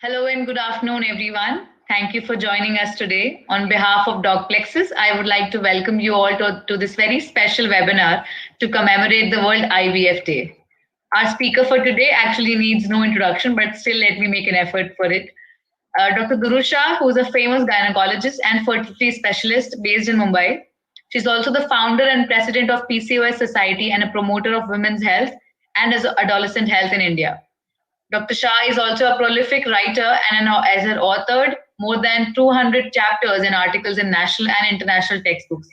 Hello and good afternoon, everyone. Thank you for joining us today. On behalf of Docplexus, I would like to welcome you all to this very special webinar to commemorate the World IVF Day. Our speaker for today actually needs no introduction, but still let me make an effort for it. Dr. Durusha, who is a famous gynecologist and fertility specialist based in Mumbai. She's also the founder and president of PCOS Society and a promoter of women's health and as adolescent health in India. Dr. Shah is also a prolific writer and has authored more than 200 chapters and articles in national and international textbooks.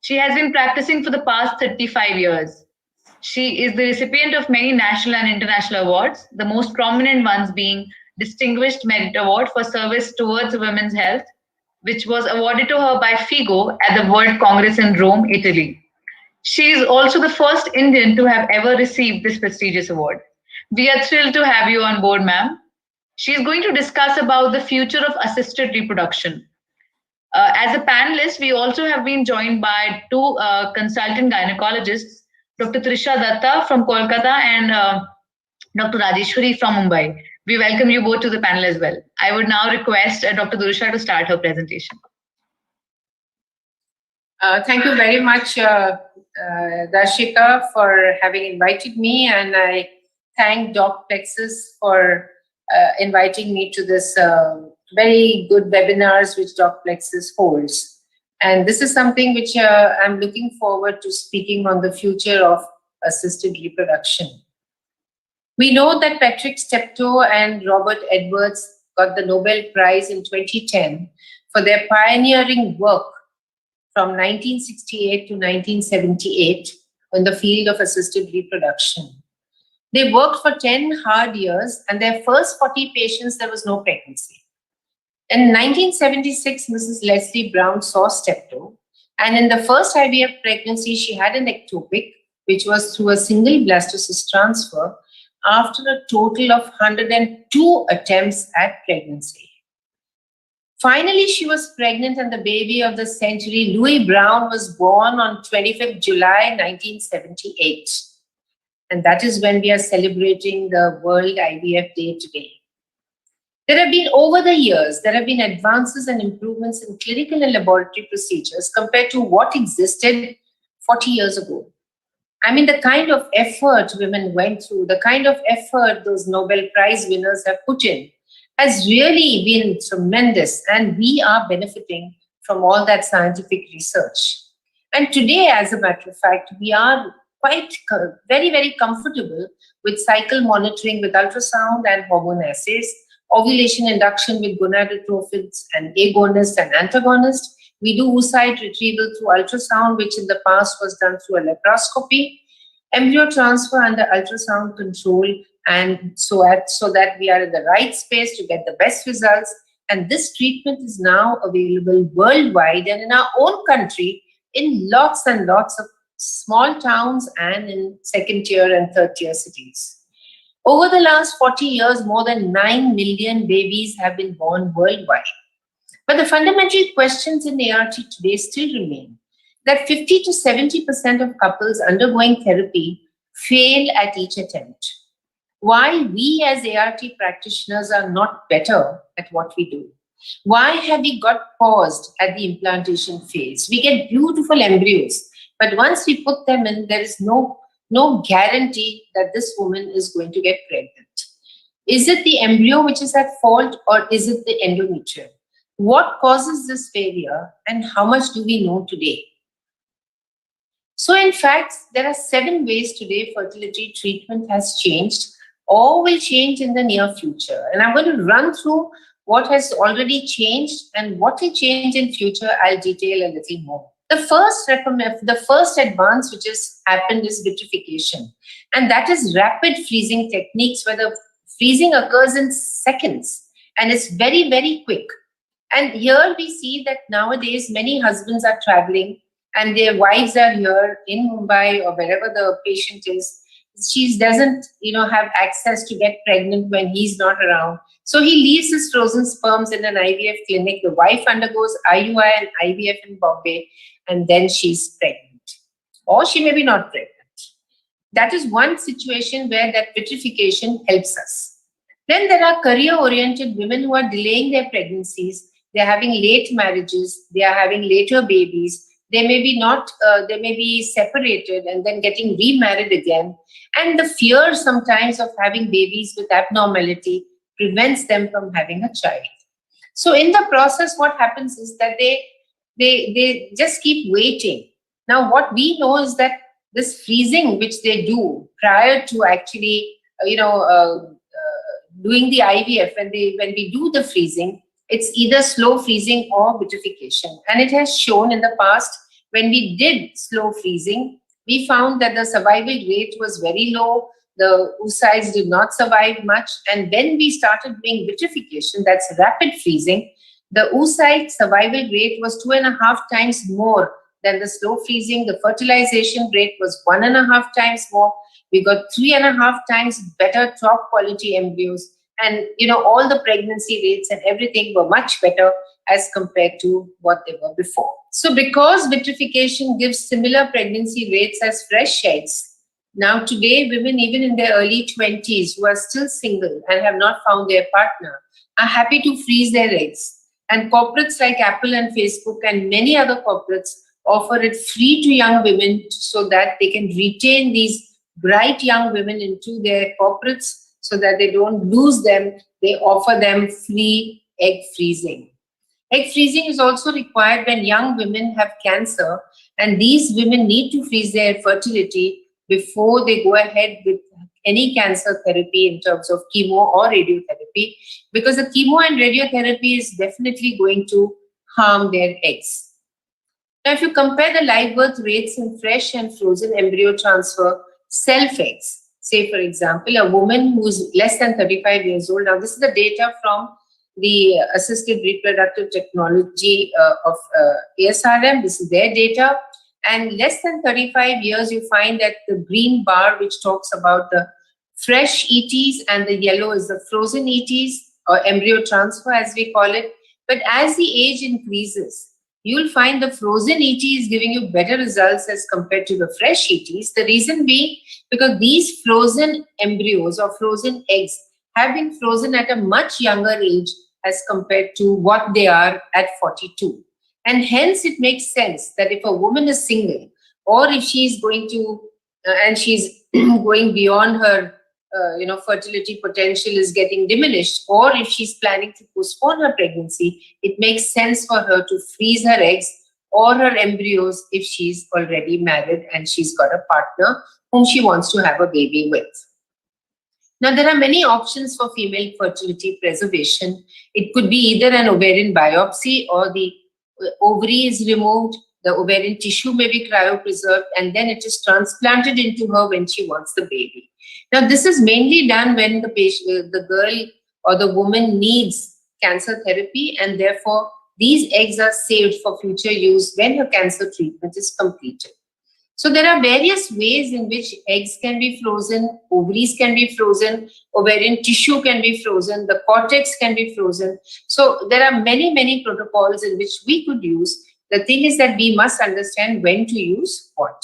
She has been practicing for the past 35 years. She is the recipient of many national and international awards, the most prominent ones being Distinguished Merit Award for Service Towards Women's Health, which was awarded to her by FIGO at the World Congress in Rome, Italy. She is also the first Indian to have ever received this prestigious award. We are thrilled to have you on board, ma'am. She is going to discuss about the future of assisted reproduction. As a panelist, we also have been joined by two consultant gynecologists, Dr. Trisha Datta from Kolkata and Dr. Rajeshwari from Mumbai. We welcome you both to the panel as well. I would now request Dr. Durusha to start her presentation. Thank you very much, Darshika, for having invited me, and I thank Docplexus for inviting me to this very good webinars which Docplexus holds. And this is something which I'm looking forward to speaking on the future of assisted reproduction. We know that Patrick Steptoe and Robert Edwards got the Nobel Prize in 2010 for their pioneering work from 1968 to 1978 in the field of assisted reproduction. They worked for 10 hard years, and their first 40 patients, there was no pregnancy. In 1976, Mrs. Leslie Brown saw Steptoe, and in the first IVF pregnancy, she had an ectopic, which was through a single blastocyst transfer after a total of 102 attempts at pregnancy. Finally, she was pregnant, and the baby of the century, Louise Brown, was born on 25th July 1978. And that is when we are celebrating the World IVF Day today. There have been, over the years, there have been advances and improvements in clinical and laboratory procedures compared to what existed 40 years ago. I mean, the kind of effort women went through, the kind of effort those Nobel Prize winners have put in, has really been tremendous, and we are benefiting from all that scientific research. And today, as a matter of fact, we are quite very, very comfortable with cycle monitoring with ultrasound and hormone assays, ovulation induction with gonadotrophids and agonists and antagonists. We do oocyte retrieval through ultrasound, which in the past was done through a laparoscopy, embryo transfer under ultrasound control, and so that we are in the right space to get the best results. And this treatment is now available worldwide and in our own country in lots and lots of small towns and in second-tier and third-tier cities. Over the last 40 years, more than 9 million babies have been born worldwide. But the fundamental questions in ART today still remain that 50 to 70% of couples undergoing therapy fail at each attempt. Why we as ART practitioners are not better at what we do? Why have we got paused at the implantation phase? We get beautiful embryos, but once we put them in, there is no guarantee that this woman is going to get pregnant. Is it the embryo which is at fault, or is it the endometrium? What causes this failure, and how much do we know today? So in fact, there are 7 ways today fertility treatment has changed or will change in the near future. And I'm going to run through what has already changed and what will change in future. I'll detail a little more. The first advance which has happened is vitrification, and that is rapid freezing techniques where the freezing occurs in seconds and it's very, very quick. And here we see that nowadays many husbands are traveling and their wives are here in Mumbai or wherever the patient is. She doesn't, have access to get pregnant when he's not around. So he leaves his frozen sperms in an IVF clinic. The wife undergoes IUI and IVF in Bombay, and then she's pregnant. Or she may be not pregnant. That is one situation where that vitrification helps us. Then there are career-oriented women who are delaying their pregnancies. They're having late marriages. They are having later babies. They may be not. They may be separated and then getting remarried again. And the fear sometimes of having babies with abnormality prevents them from having a child. So in the process, what happens is that they just keep waiting. Now, what we know is that this freezing, which they do prior to actually, doing the IVF, when we do the freezing, it's either slow freezing or vitrification. And it has shown in the past, when we did slow freezing, we found that the survival rate was very low. The oocytes did not survive much. And when we started doing vitrification, that's rapid freezing, the oocyte survival rate was 2.5 times more than the slow freezing. The fertilization rate was 1.5 times more. We got 3.5 times better top quality embryos. And, all the pregnancy rates and everything were much better as compared to what they were before. So because vitrification gives similar pregnancy rates as fresh eggs, now today women even in their early 20s who are still single and have not found their partner are happy to freeze their eggs. And corporates like Apple and Facebook and many other corporates offer it free to young women so that they can retain these bright young women into their corporates so that they don't lose them. They offer them free egg freezing. Egg freezing is also required when young women have cancer, and these women need to freeze their fertility before they go ahead with any cancer therapy in terms of chemo or radiotherapy, because the chemo and radiotherapy is definitely going to harm their eggs. Now, if you compare the live birth rates in fresh and frozen embryo transfer self eggs, say for example, a woman who's less than 35 years old, now this is the data from the Assisted Reproductive Technology of ASRM, this is their data, and less than 35 years, you find that the green bar, which talks about the fresh ETs, and the yellow is the frozen ETs, or embryo transfer as we call it. But as the age increases, you'll find the frozen ET is giving you better results as compared to the fresh ETs. The reason being, because these frozen embryos or frozen eggs have been frozen at a much younger age as compared to what they are at 42. And hence it makes sense that if a woman is single, or if she's going to, and she's going beyond her, fertility potential is getting diminished, or if she's planning to postpone her pregnancy, it makes sense for her to freeze her eggs or her embryos if she's already married and she's got a partner whom she wants to have a baby with. Now, there are many options for female fertility preservation. It could be either an ovarian biopsy, or the ovary is removed, the ovarian tissue may be cryopreserved, and then it is transplanted into her when she wants the baby. Now, this is mainly done when the patient, the girl or the woman needs cancer therapy, and therefore these eggs are saved for future use when her cancer treatment is completed. So there are various ways in which eggs can be frozen, ovaries can be frozen, ovarian tissue can be frozen, the cortex can be frozen. So there are many, many protocols in which we could use. The thing is that we must understand when to use what.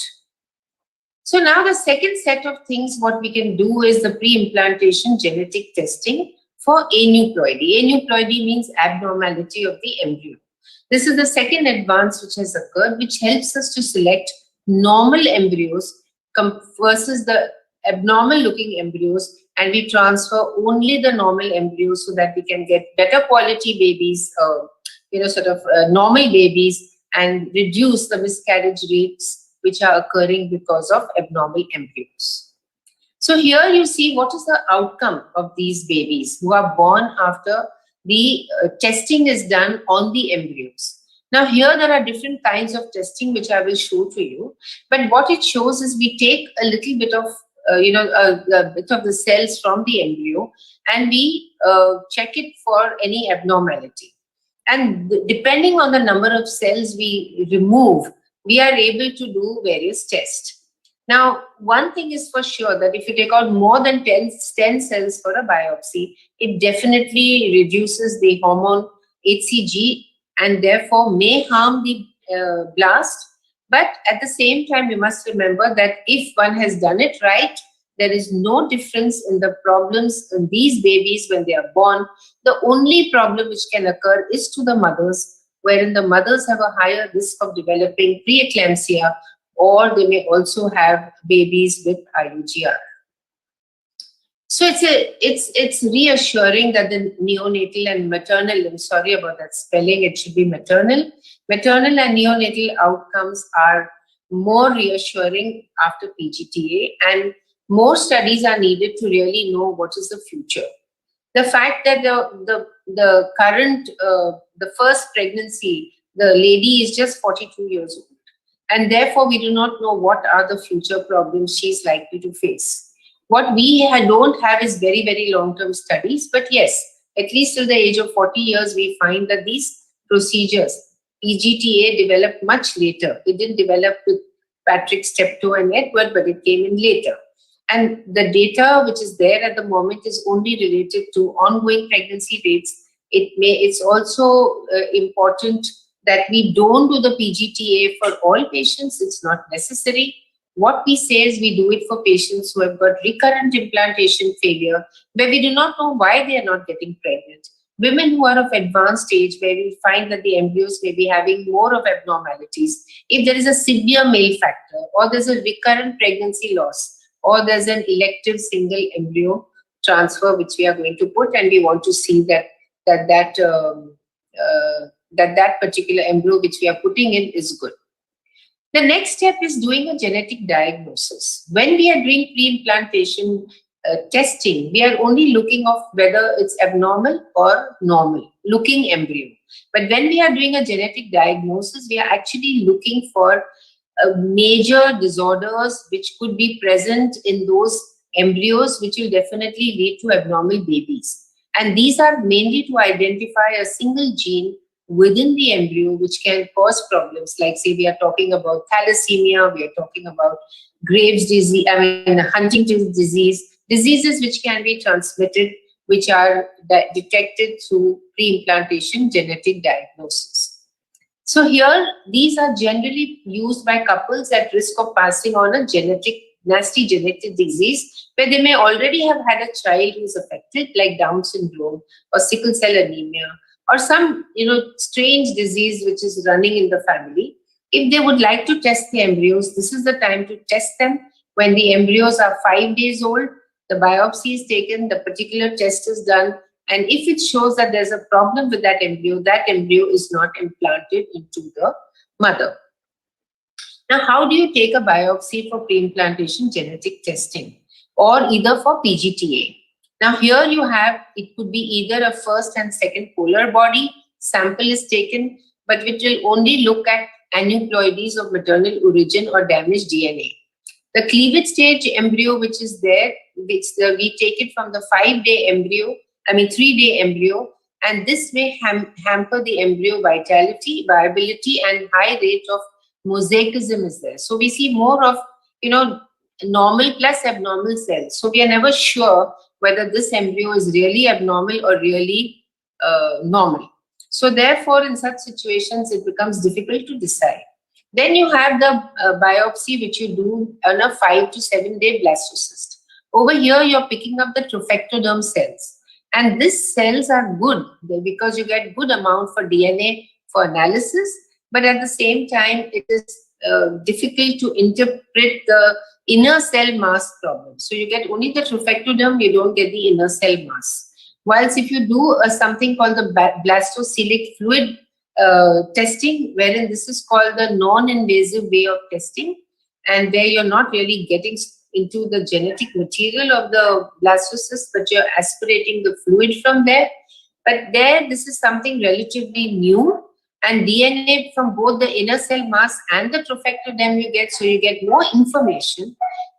So now the second set of things what we can do is the pre-implantation genetic testing for aneuploidy. Aneuploidy means abnormality of the embryo. This is the second advance which has occurred, which helps us to select normal embryos versus the abnormal looking embryos, and we transfer only the normal embryos so that we can get better quality babies, normal babies, and reduce the miscarriage rates which are occurring because of abnormal embryos. So here you see what is the outcome of these babies who are born after the testing is done on the embryos. Now here there are different kinds of testing which I will show to you, but what it shows is we take a little bit of a bit of the cells from the embryo, and we check it for any abnormality. And depending on the number of cells we remove, we are able to do various tests. Now, one thing is for sure that if you take out more than 10 cells for a biopsy, it definitely reduces the hormone HCG and therefore may harm the blast. But at the same time, we must remember that if one has done it right, there is no difference in the problems in these babies when they are born. The only problem which can occur is to the mothers, wherein the mothers have a higher risk of developing preeclampsia, or they may also have babies with IUGR. So it's reassuring that the neonatal and maternal, I'm sorry about that spelling, it should be maternal. Maternal and neonatal outcomes are more reassuring after PGTA, and more studies are needed to really know what is the future. The fact that the current, the first pregnancy, the lady is just 42 years old, and therefore we do not know what are the future problems she's likely to face. What we don't have is very, very long-term studies, but yes, at least till the age of 40 years, we find that these procedures, PGTA, developed much later. It didn't develop with Patrick, Steptoe, and Edward, but it came in later. And the data which is there at the moment is only related to ongoing pregnancy rates. It's also important that we don't do the PGTA for all patients. It's not necessary. What we say is we do it for patients who have got recurrent implantation failure, where we do not know why they are not getting pregnant. Women who are of advanced age, where we find that the embryos may be having more of abnormalities. If there is a severe male factor, or there's a recurrent pregnancy loss, or there's an elective single embryo transfer which we are going to put, and we want to see that particular embryo which we are putting in is good. The next step is doing a genetic diagnosis. When we are doing pre-implantation testing, we are only looking of whether it's abnormal or normal, looking embryo. But when we are doing a genetic diagnosis, we are actually looking for major disorders which could be present in those embryos, which will definitely lead to abnormal babies. And these are mainly to identify a single gene within the embryo which can cause problems, like say we are talking about thalassemia, we are talking about Graves' disease, Huntington's disease, diseases which can be transmitted, which are detected through pre-implantation genetic diagnosis. So here, these are generally used by couples at risk of passing on a nasty genetic disease, where they may already have had a child who is affected, like Down syndrome or sickle cell anemia, or some strange disease which is running in the family. If they would like to test the embryos, this is the time to test them. When the embryos are 5 days old, the biopsy is taken, the particular test is done, and if it shows that there's a problem with that embryo is not implanted into the mother. Now, how do you take a biopsy for pre-implantation genetic testing, or either for PGTA? Now here you have, it could be either a first and second polar body, sample is taken, but which will only look at aneuploidies of maternal origin or damaged DNA. The cleavage stage embryo which is there, which we take it from the 5-day embryo, 3-day embryo, and this may hamper the embryo viability, and high rate of mosaicism is there. So we see more of, normal plus abnormal cells. So we are never sure whether this embryo is really abnormal or really normal. So therefore, in such situations, it becomes difficult to decide. Then you have the biopsy which you do on a 5 to 7 day blastocyst. Over here, you're picking up the trophectoderm cells. And these cells are good because you get good amount for DNA for analysis. But at the same time, it is difficult to interpret the inner cell mass problem. So you get only the trophectoderm, you don't get the inner cell mass. Whilst if you do something called the blastocelic fluid testing, wherein this is called the non-invasive way of testing, and where you're not really getting into the genetic material of the blastocyst, but you're aspirating the fluid from there. But there, this is something relatively new, and DNA from both the inner cell mass and the trophectoderm you get, so you get more information,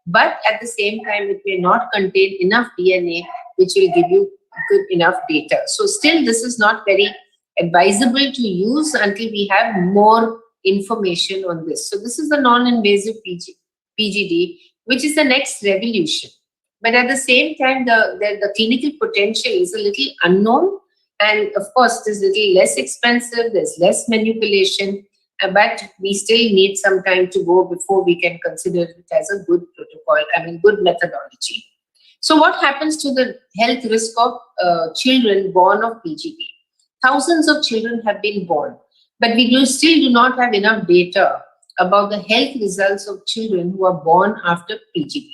but at the same time, it may not contain enough DNA, which will give you good enough data. So still, this is not very advisable to use until we have more information on this. So this is the non-invasive PGD, which is the next revolution. But at the same time, the clinical potential is a little unknown. And of course, it is a little less expensive, there's less manipulation, but we still need some time to go before we can consider it as a good protocol, good methodology. So what happens to the health risk of children born of PGD? Thousands of children have been born, but we still do not have enough data about the health results of children who are born after PGD.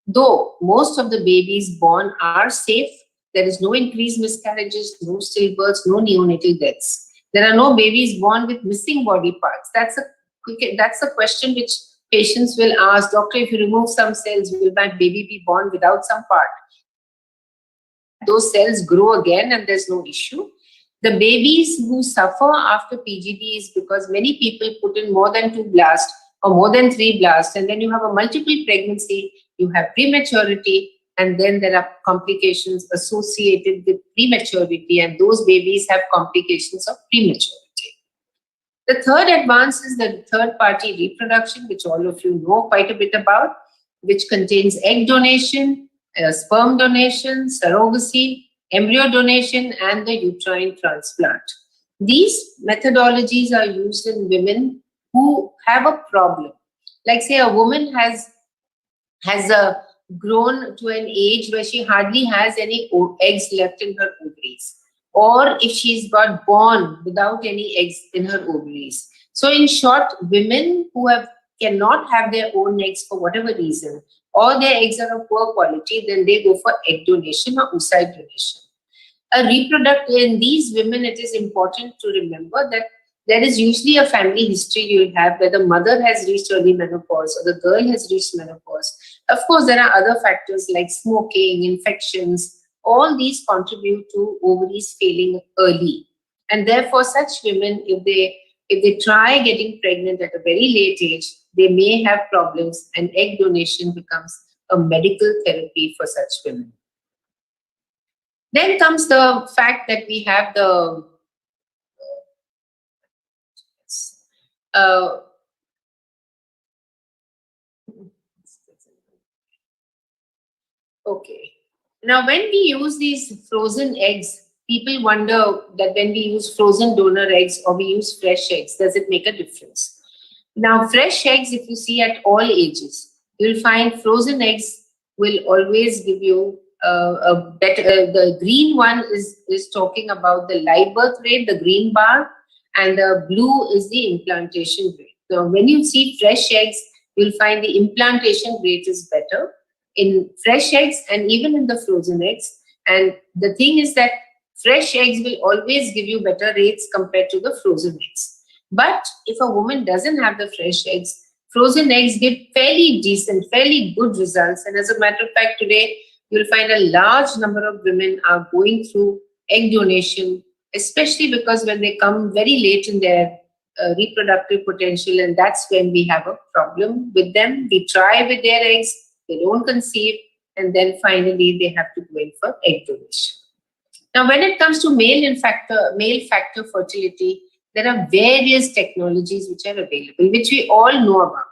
Though most of the babies born are safe, there is no increased miscarriages, no stillbirths, no neonatal deaths. There are no babies born with missing body parts. That's a question which patients will ask, doctor, if you remove some cells, will my baby be born without some part? Those cells grow again and there's no issue. The babies who suffer after PGD is because many people put in more than 2 blasts or more than 3 blasts, and then you have a multiple pregnancy, you have prematurity, and then there are complications associated with prematurity, and those babies have complications of prematurity. The third advance is the third-party reproduction, which all of you know quite a bit about, which contains egg donation, sperm donation, surrogacy, embryo donation, and the uterine transplant. These methodologies are used in women who have a problem. Like say a woman has grown to an age where she hardly has any eggs left in her ovaries, or if she's got born without any eggs in her ovaries. So in short, women who cannot have their own eggs for whatever reason, or their eggs are of poor quality, then they go for egg donation or oocyte donation. In these women, it is important to remember that there is usually a family history you'll have where the mother has reached early menopause or the girl has reached menopause. Of course, there are other factors like smoking, infections. All these contribute to ovaries failing early. And therefore, such women, if they try getting pregnant at a very late age, they may have problems, and egg donation becomes a medical therapy for such women. Then comes the fact that we have the okay. Now, when we use these frozen eggs, people wonder that when we use frozen donor eggs or we use fresh eggs, does it make a difference? Now, fresh eggs, if you see at all ages, you'll find frozen eggs will always give you a better. The green one is talking about the live birth rate, the green bar, and the blue is the implantation rate. So when you see fresh eggs, you'll find the implantation rate is better in fresh eggs and even in the frozen eggs. And the thing is that fresh eggs will always give you better rates compared to the frozen eggs. But if a woman doesn't have the fresh eggs, frozen eggs give fairly decent, fairly good results. And as a matter of fact, today, you'll find a large number of women are going through egg donation, especially because when they come very late in their reproductive potential, and that's when we have a problem with them. We try with their eggs, they don't conceive, and then finally they have to go in for egg donation. Now, when it comes to male factor fertility, there are various technologies which are available, which we all know about.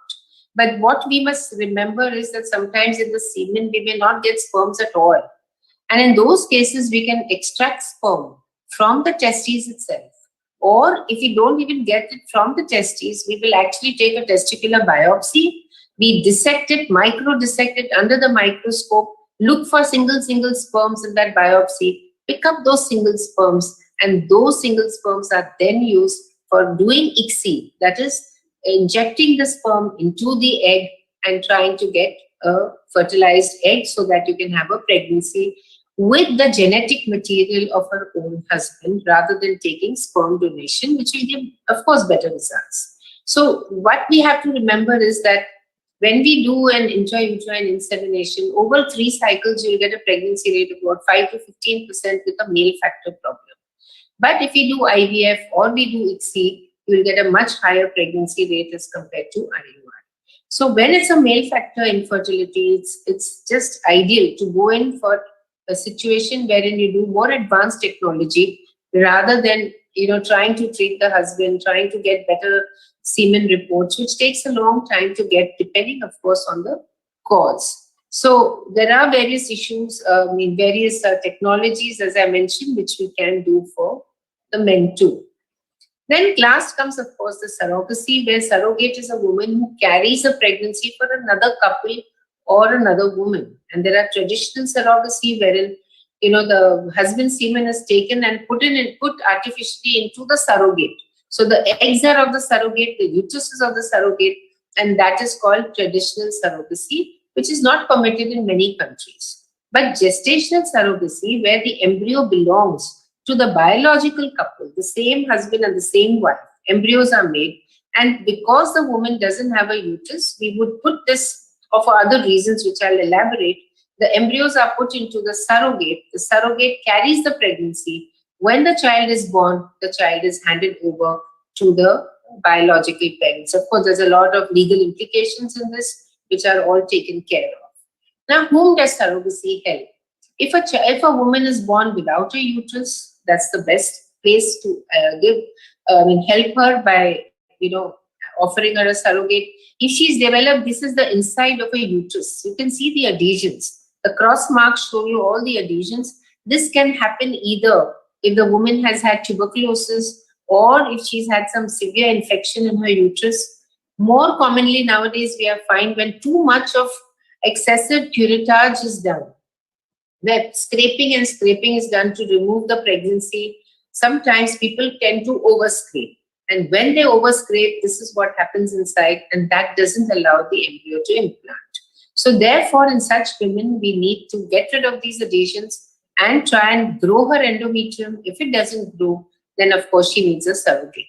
But what we must remember is that sometimes in the semen, we may not get sperms at all. And in those cases, we can extract sperm from the testes itself. Or if we don't even get it from the testes, we will actually take a testicular biopsy. We dissect it, micro-dissect it under the microscope, look for single sperms in that biopsy, pick up those single sperms, and those single sperms are then used for doing ICSI, that is, injecting the sperm into the egg and trying to get a fertilized egg so that you can have a pregnancy with the genetic material of her own husband rather than taking sperm donation, which will give, of course, better results. So what we have to remember is that when we do an intrauterine insemination, over 3 cycles, you'll get a pregnancy rate of about 5 to 15% with a male factor problem. But if we do IVF or we do ICSI, you'll get a much higher pregnancy rate as compared to IUI. So when it's a male factor infertility, it's just ideal to go in for a situation wherein you do more advanced technology rather than trying to treat the husband, trying to get better semen reports, which takes a long time to get, depending, of course, on the cause. So there are various issues, various technologies, as I mentioned, which we can do for the men too. Then last comes, of course, the surrogacy, where surrogate is a woman who carries a pregnancy for another couple or another woman. And there are traditional surrogacy wherein, the husband's semen is taken and put artificially into the surrogate. So the eggs are of the surrogate, the uterus is of the surrogate, and that is called traditional surrogacy, which is not permitted in many countries. But gestational surrogacy, where the embryo belongs to the biological couple, the same husband and the same wife, embryos are made, and because the woman doesn't have a uterus, we would put this, or for other reasons which I'll elaborate, the embryos are put into the surrogate carries the pregnancy. When the child is born, the child is handed over to the biological parents. Of course, there's a lot of legal implications in this, which are all taken care of. Now, whom does surrogacy help? If a woman is born without a uterus, that's the best place to help her by, offering her a surrogate. If she's developed, this is the inside of a uterus. You can see the adhesions. The cross marks show you all the adhesions. This can happen either if the woman has had tuberculosis or if she's had some severe infection in her uterus. More commonly nowadays, we have find when too much of excessive curettage is done, where scraping is done to remove the pregnancy. Sometimes people tend to overscrape. And when they overscrape, this is what happens inside, and that doesn't allow the embryo to implant. So therefore, in such women, we need to get rid of these adhesions and try and grow her endometrium. If it doesn't grow, then of course she needs a surrogate.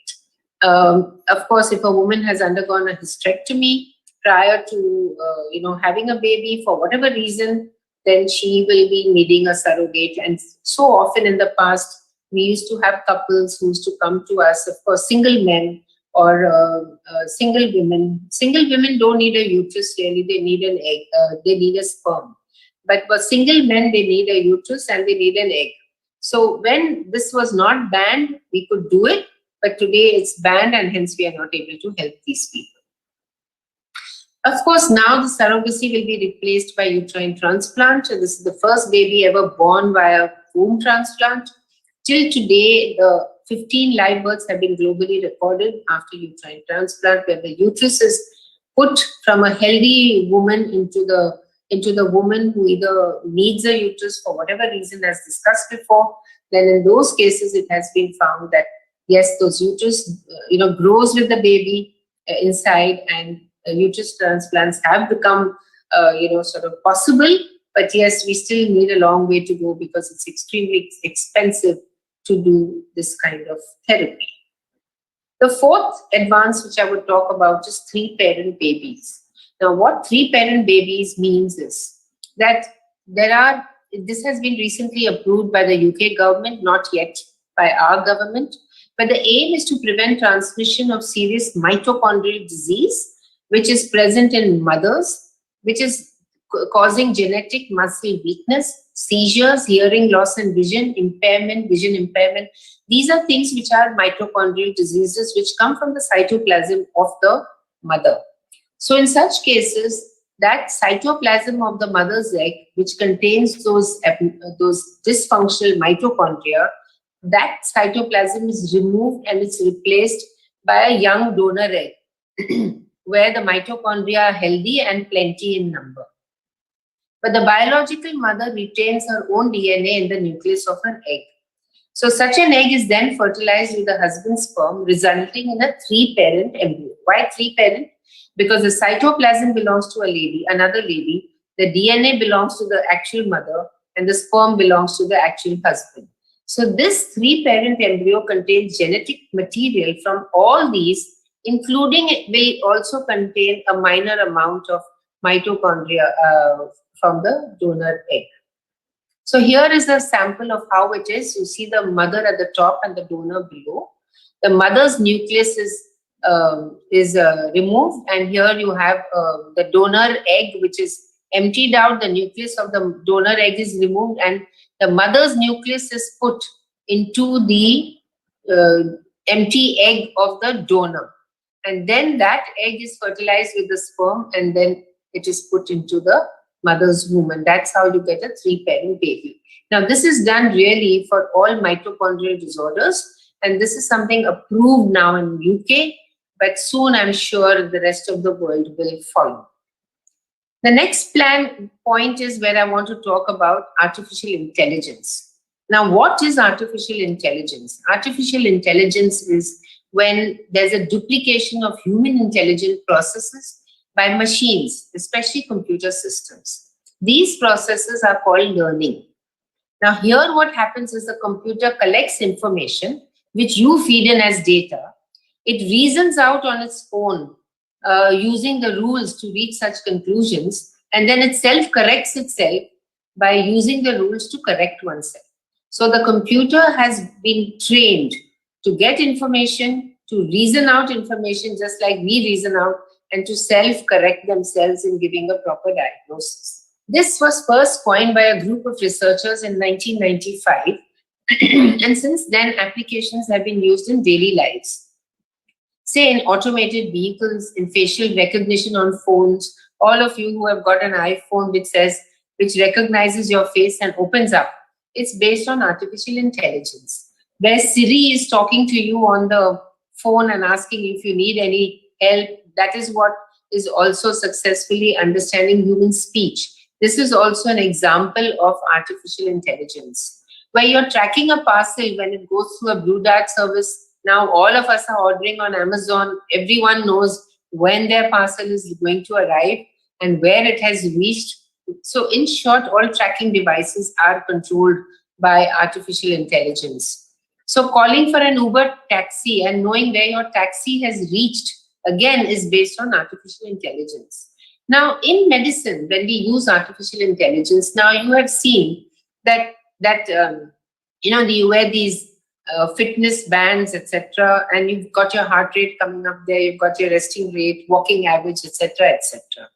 Of course, if a woman has undergone a hysterectomy prior to having a baby for whatever reason, then she will be needing a surrogate. And so often in the past, we used to have couples who used to come to us, of course, single men or single women. Single women don't need a uterus really, they need an egg, they need a sperm. But for single men, they need a uterus and they need an egg. So when this was not banned, we could do it, but today it's banned and hence we are not able to help these people. Of course, now the surrogacy will be replaced by uterine transplant. So this is the first baby ever born via womb transplant. Till today, the 15 live births have been globally recorded after uterine transplant, where the uterus is put from a healthy woman into the woman who either needs a uterus for whatever reason, as discussed before. Then in those cases, it has been found that yes, those uterus grows with the baby inside, and uterus transplants have become sort of possible. But yes, we still need a long way to go because it's extremely expensive to do this kind of therapy. The fourth advance which I would talk about is 3-parent babies. Now, what 3-parent babies means is that this has been recently approved by the UK government, not yet by our government, but the aim is to prevent transmission of serious mitochondrial disease, which is present in mothers, which is causing genetic muscle weakness, seizures, hearing loss and vision impairment. These are things which are mitochondrial diseases which come from the cytoplasm of the mother. So in such cases, that cytoplasm of the mother's egg, which contains those dysfunctional mitochondria, that cytoplasm is removed and it's replaced by a young donor egg, where the mitochondria are healthy and plenty in number. But the biological mother retains her own DNA in the nucleus of her egg. So such an egg is then fertilized with the husband's sperm, resulting in a 3-parent embryo. Why 3-parent? Because the cytoplasm belongs to another lady, the DNA belongs to the actual mother, and the sperm belongs to the actual husband. So this 3-parent embryo contains genetic material from all these, including it will also contain a minor amount of mitochondria from the donor egg. So here is a sample of how it is. You see the mother at the top and the donor below. The mother's nucleus is removed, and here you have the donor egg, which is emptied out. The nucleus of the donor egg is removed, and the mother's nucleus is put into the empty egg of the donor. And then that egg is fertilized with the sperm, and then it is put into the mother's womb, and that's how you get a 3-parent baby. Now, this is done really for all mitochondrial disorders, And this is something approved now in UK, but soon I'm sure the rest of the world will follow. The next point is where I want to talk about artificial intelligence. Now, what is artificial intelligence? Artificial intelligence is when there's a duplication of human intelligent processes by machines, especially computer systems. These processes are called learning. Now, here what happens is the computer collects information which you feed in as data. It reasons out on its own using the rules to reach such conclusions, and then it self-corrects itself by using the rules to correct oneself. So the computer has been trained to get information, to reason out information just like we reason out, and to self-correct themselves in giving a proper diagnosis. This was first coined by a group of researchers in 1995, and since then applications have been used in daily lives. Say in automated vehicles, in facial recognition on phones. All of you who have got an iPhone which recognizes your face and opens up, it's based on artificial intelligence. Where Siri is talking to you on the phone and asking if you need any help, that is what is also successfully understanding human speech. This is also an example of artificial intelligence. Where you're tracking a parcel when it goes through a Blue Dart service. Now all of us are ordering on Amazon. Everyone knows when their parcel is going to arrive and where it has reached. So in short, all tracking devices are controlled by artificial intelligence. So calling for an Uber taxi and knowing where your taxi has reached, again, is based on artificial intelligence. Now in medicine, when we use artificial intelligence, now you have seen that you wear these fitness bands, etc., and you've got your heart rate coming up there, you've got your resting rate, walking average, etc., etc.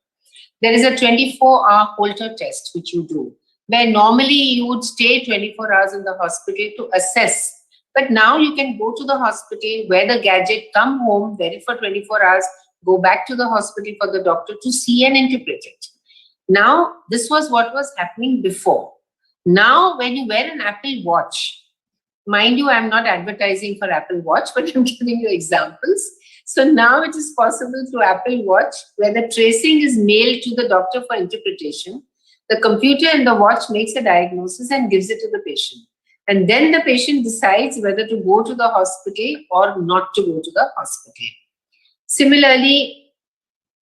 There is a 24-hour Holter test which you do, where normally you would stay 24 hours in the hospital to assess. But now you can go to the hospital, wear the gadget, come home, wear it for 24 hours, go back to the hospital for the doctor to see and interpret it. Now, this was what was happening before. Now, when you wear an Apple Watch, mind you, I'm not advertising for Apple Watch, but I'm giving you examples. So now it is possible through Apple Watch, where the tracing is mailed to the doctor for interpretation. The computer in the watch makes a diagnosis and gives it to the patient. And then the patient decides whether to go to the hospital or not to go to the hospital. Similarly,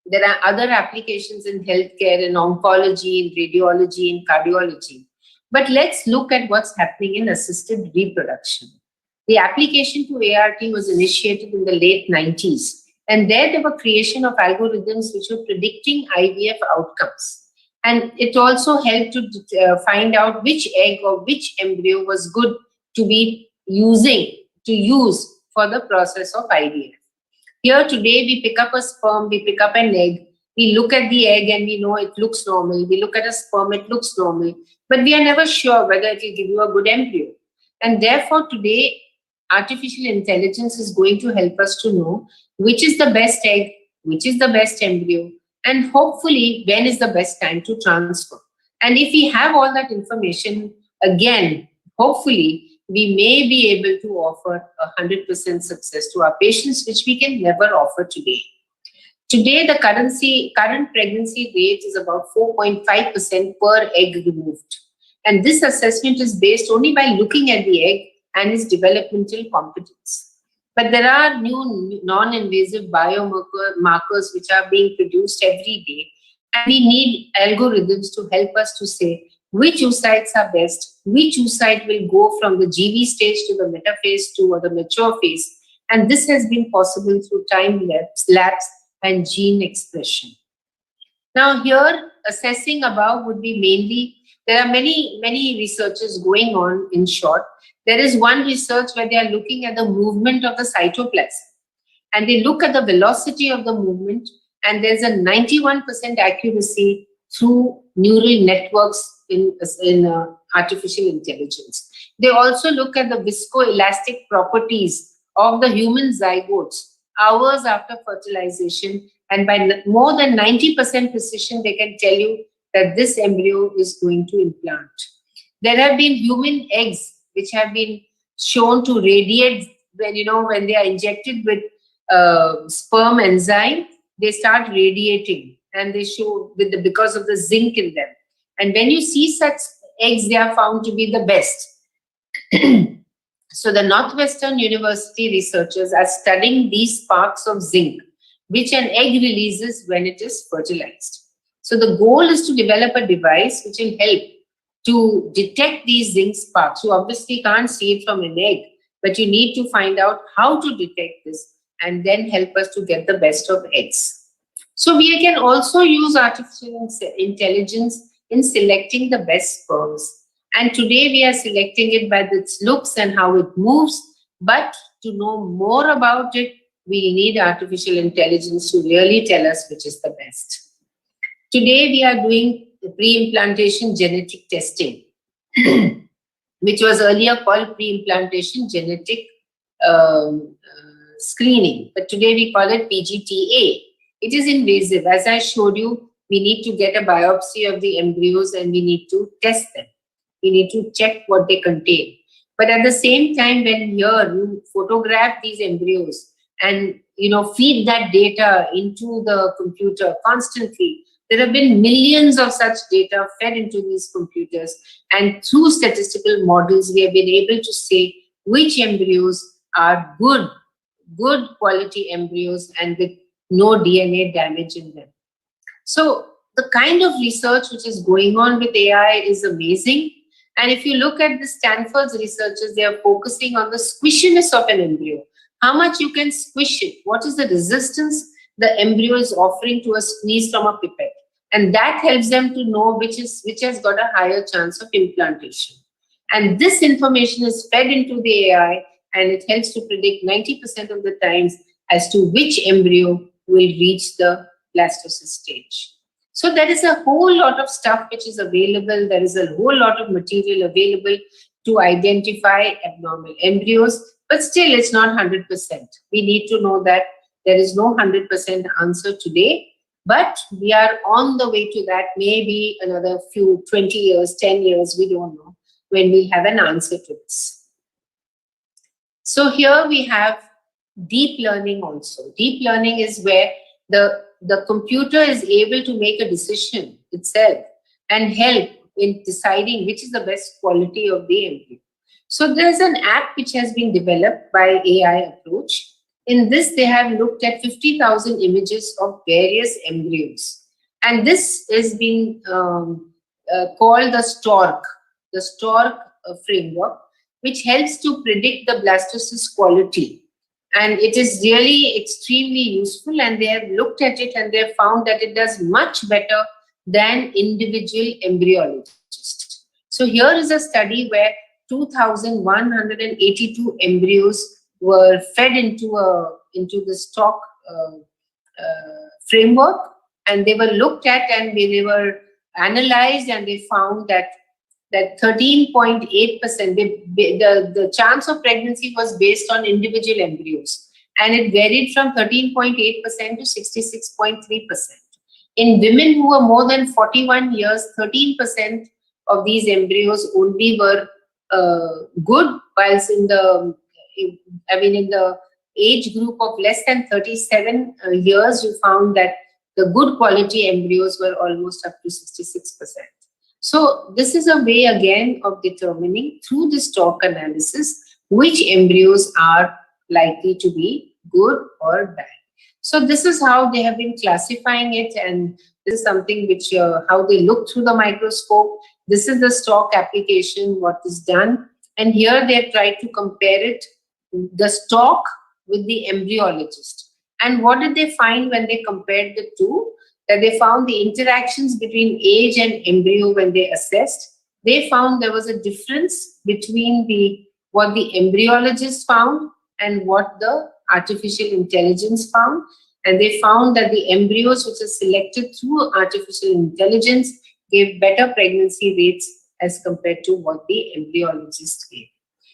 there are other applications in healthcare, in oncology, in radiology, in cardiology. But let's look at what's happening in assisted reproduction. The application to ART was initiated in the late 90s. And there were creation of algorithms which were predicting IVF outcomes. And it also helped to find out which egg or which embryo was good to be use for the process of IVF. Here today, we pick up a sperm, we pick up an egg, we look at the egg and we know it looks normal. We look at a sperm, it looks normal. But we are never sure whether it will give you a good embryo. And therefore, today, artificial intelligence is going to help us to know which is the best egg, which is the best embryo, and hopefully, when is the best time to transfer. And if we have all that information, again, hopefully, we may be able to offer 100% success to our patients, which we can never offer today. Today, the current pregnancy rate is about 4.5% per egg removed. And this assessment is based only by looking at the egg and its developmental competence. But there are new non-invasive biomarkers which are being produced every day. And we need algorithms to help us to say which oocytes are best, which oocyte will go from the GV stage to the metaphase 2 or the mature phase. And this has been possible through time lapse and gene expression. Now here, assessing above would be mainly, there are many researches going on in short. There is one research where they are looking at the movement of the cytoplasm. And they look at the velocity of the movement, and there's a 91% accuracy through neural networks in artificial intelligence. They also look at the viscoelastic properties of the human zygotes hours after fertilization, and by more than 90% precision, they can tell you that this embryo is going to implant. There have been human eggs which have been shown to radiate when they are injected with sperm enzyme, they start radiating, and they show because of the zinc in them. And when you see such eggs, they are found to be the best. So the Northwestern University researchers are studying these sparks of zinc, which an egg releases when it is fertilized. So the goal is to develop a device which will help to detect these zinc sparks. You obviously can't see it from an egg, but you need to find out how to detect this and then help us to get the best of eggs. So we can also use artificial intelligence in selecting the best sperms. And today we are selecting it by its looks and how it moves. But to know more about it, we need artificial intelligence to really tell us which is the best. Today we are doing pre-implantation genetic testing, which was earlier called pre-implantation genetic screening. But today we call it PGT-HGA. It is invasive. As I showed you, we need to get a biopsy of the embryos and we need to test them. We need to check what they contain. But at the same time, when here you photograph these embryos and feed that data into the computer constantly, there have been millions of such data fed into these computers, and through statistical models, we have been able to say which embryos are good quality embryos and with no DNA damage in them. So the kind of research which is going on with AI is amazing. And if you look at the Stanford's researchers, they are focusing on the squishiness of an embryo. How much you can squish it. What is the resistance the embryo is offering to a squeeze from a pipette? And that helps them to know which has got a higher chance of implantation. And this information is fed into the AI, and it helps to predict 90% of the times as to which embryo will reach the blastocyst stage. So there is a whole lot of stuff which is available. There is a whole lot of material available to identify abnormal embryos, but still it's not 100%. We need to know that there is no 100% answer today, but we are on the way to that. Maybe another 20 years, 10 years, we don't know, when we have an answer to this. So here we have deep learning also. Deep learning is where the computer is able to make a decision itself and help in deciding which is the best quality of the embryo. So there's an app which has been developed by AI approach. In this, they have looked at 50,000 images of various embryos. And this is being called the Stork framework, which helps to predict the blastocyst quality. And it is really extremely useful, and they have looked at it and they have found that it does much better than individual embryologists. So here is a study where 2,182 embryos were fed into the Stork framework, and they were looked at and they were analyzed, and they found that 13.8%, the chance of pregnancy was based on individual embryos, and it varied from 13.8% to 66.3%. In women who were more than 41 years, 13% of these embryos only were good, whilst in the age group of less than 37 years, you found that the good quality embryos were almost up to 66%. So this is a way again of determining through the Stork analysis which embryos are likely to be good or bad. So this is how they have been classifying it, and this is something which how they look through the microscope. This is the Stork application, what is done, and here they have tried to compare it, the Stork with the embryologist. And what did they find when they compared the two? That they found the interactions between age and embryo when they assessed. They found there was a difference between what the embryologist found and what the artificial intelligence found. And they found that the embryos which are selected through artificial intelligence gave better pregnancy rates as compared to what the embryologist gave.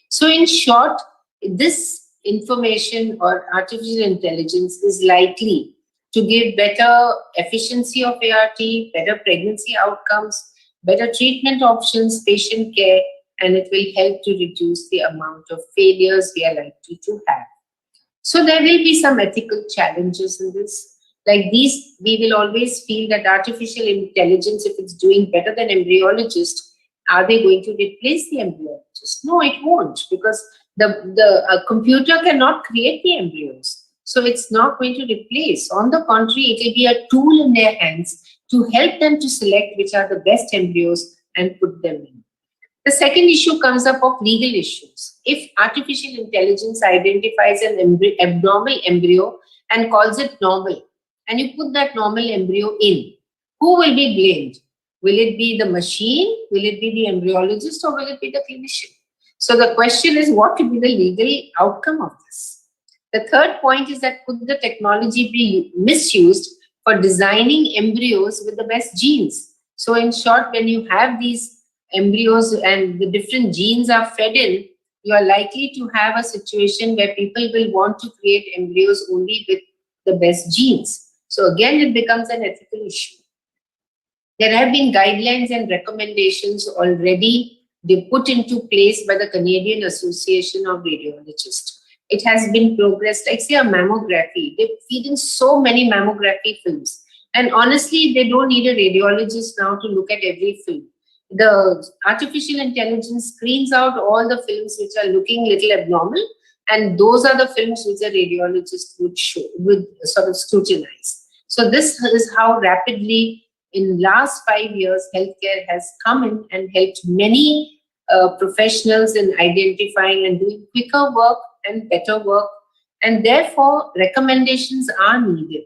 So in short, this information or artificial intelligence is likely to give better efficiency of ART, better pregnancy outcomes, better treatment options, patient care, and it will help to reduce the amount of failures we are likely to have. So there will be some ethical challenges in this. Like these, we will always feel that artificial intelligence, if it's doing better than embryologists, are they going to replace the embryologist? No, it won't, because the computer cannot create the embryos. So it's not going to replace. On the contrary, it will be a tool in their hands to help them to select which are the best embryos and put them in. The second issue comes up of legal issues. If artificial intelligence identifies an abnormal embryo and calls it normal, and you put that normal embryo in, who will be blamed? Will it be the machine? Will it be the embryologist? Or will it be the clinician? So the question is, what could be the legal outcome of this? The third point is that could the technology be misused for designing embryos with the best genes? So in short, when you have these embryos and the different genes are fed in, you are likely to have a situation where people will want to create embryos only with the best genes. So again, it becomes an ethical issue. There have been guidelines and recommendations already put into place by the Canadian Association of Radiologists. It has been progressed, like say a mammography. They feed in so many mammography films. And honestly, they don't need a radiologist now to look at every film. The artificial intelligence screens out all the films which are looking little abnormal, and those are the films which a radiologist would sort of scrutinize. So this is how rapidly in last 5 years healthcare has come in and helped many professionals in identifying and doing quicker work and better work, and therefore recommendations are needed.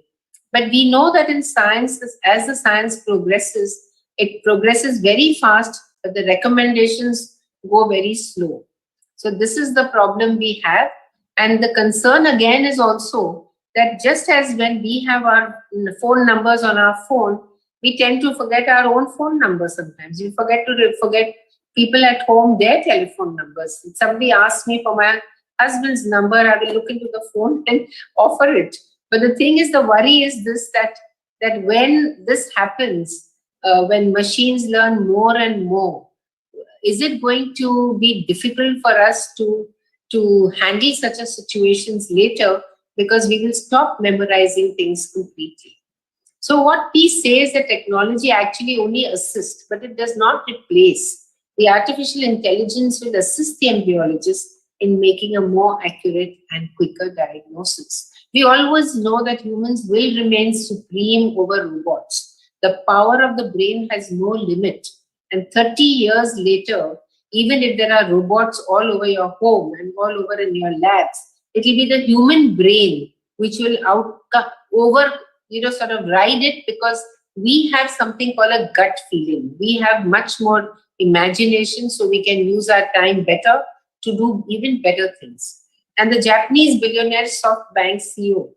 But we know that in science, as the science progresses, it progresses very fast, but the recommendations go very slow. So this is the problem we have. And the concern again is also that just as when we have our phone numbers on our phone, we tend to forget our own phone numbers sometimes. We forget people at home, their telephone numbers. If somebody asks me for my husband's number, I will look into the phone and offer it. But the thing is, the worry is this, that when this happens, when machines learn more and more, is it going to be difficult for us to handle such a situations later, because we will stop memorizing things completely. So what we say is that technology actually only assists, but it does not replace. The artificial intelligence will assist the embryologist in making a more accurate and quicker diagnosis. We always know that humans will remain supreme over robots. The power of the brain has no limit. And 30 years later, even if there are robots all over your home and all over in your labs, it will be the human brain which will sort of ride it, because we have something called a gut feeling. We have much more imagination, so we can use our time better to do even better things. And the Japanese billionaire SoftBank CEO,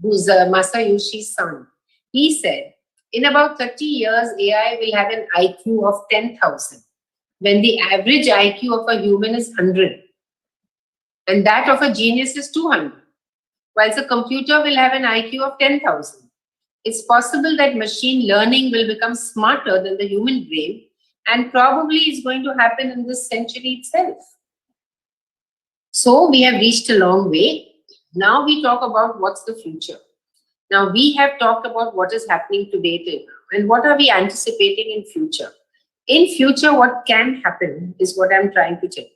who's Masayoshi's son, he said, in about 30 years, AI will have an IQ of 10,000, when the average IQ of a human is 100, and that of a genius is 200, whilst a computer will have an IQ of 10,000. It's possible that machine learning will become smarter than the human brain, and probably is going to happen in this century itself. So we have reached a long way. Now we talk about what's the future. Now we have talked about what is happening today till now, and what are we anticipating in future. In future, what can happen is what I'm trying to tell you.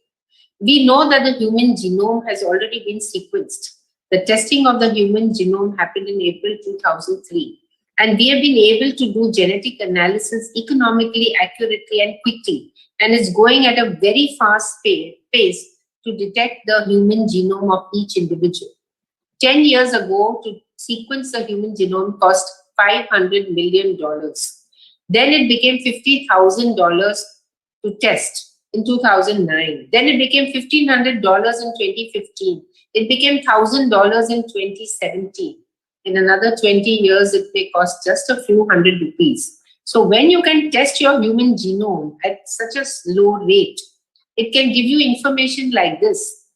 We know that the human genome has already been sequenced. The testing of the human genome happened in April 2003. And we have been able to do genetic analysis economically, accurately, and quickly. And it's going at a very fast pace to detect the human genome of each individual. 10 years ago, to sequence the human genome cost $500 million. Then it became $50,000 to test in 2009. Then it became $1,500 in 2015. It became $1,000 in 2017. In another 20 years, it may cost just a few hundred rupees. So when you can test your human genome at such a slow rate, it can give you information like this.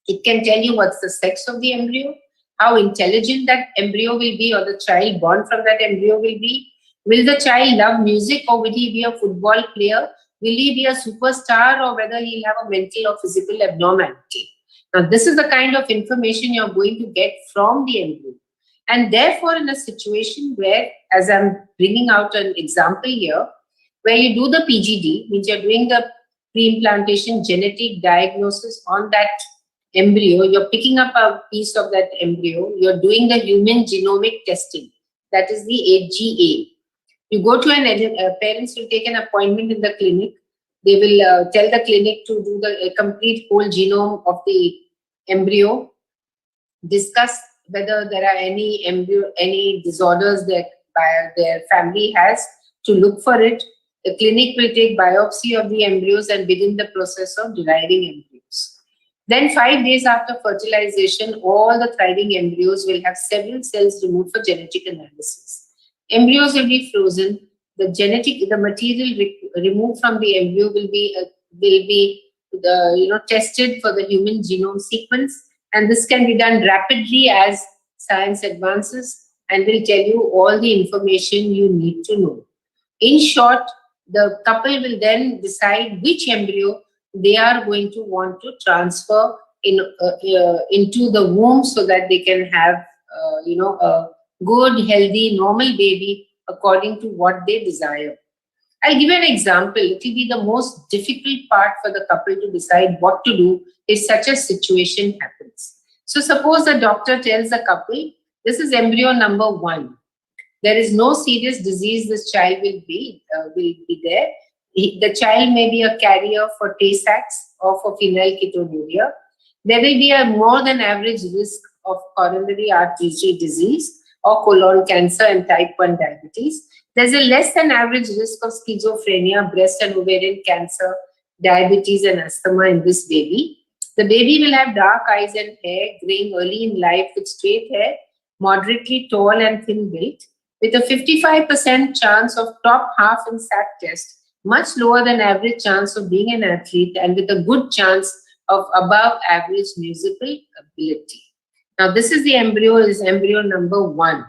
It can tell you what's the sex of the embryo, how intelligent that embryo will be, or the child born from that embryo will be. Will the child love music, or will he be a football player? Will he be a superstar, or whether he'll have a mental or physical abnormality? Now, this is the kind of information you're going to get from the embryo. And therefore, in a situation where, as I'm bringing out an example here, where you do the PGD, means you're doing the pre-implantation genetic diagnosis on that embryo, you're picking up a piece of that embryo, you're doing the human genomic testing, that is the HGA. You go to parents will take an appointment in the clinic. They will tell the clinic to do the complete whole genome of the embryo, discuss whether there are any disorders that their family has, to look for it. The clinic will take biopsy of the embryos and begin the process of deriving embryos. Then 5 days after fertilization, all the thriving embryos will have several cells removed for genetic analysis. Embryos will be frozen. The material removed from the embryo will be tested for the human genome sequence, and this can be done rapidly as science advances, and will tell you all the information you need to know. In short, the couple will then decide which embryo they are going to want to transfer into the womb, so that they can have a good, healthy, normal baby according to what they desire. I'll give you an example. It will be the most difficult part for the couple to decide what to do if such a situation happens. So suppose the doctor tells the couple, this is embryo number 1. There is no serious disease this child will be there. The child may be a carrier for Tay-Sachs or for phenylketonuria. There will be a more than average risk of coronary artery disease or colon cancer and type 1 diabetes. There's a less than average risk of schizophrenia, breast and ovarian cancer, diabetes and asthma in this baby. The baby will have dark eyes and hair, graying early in life with straight hair, moderately tall and thin built, with a 55% chance of top half in SAT test, much lower than average chance of being an athlete, and with a good chance of above average musical ability. Now, this is embryo number 1.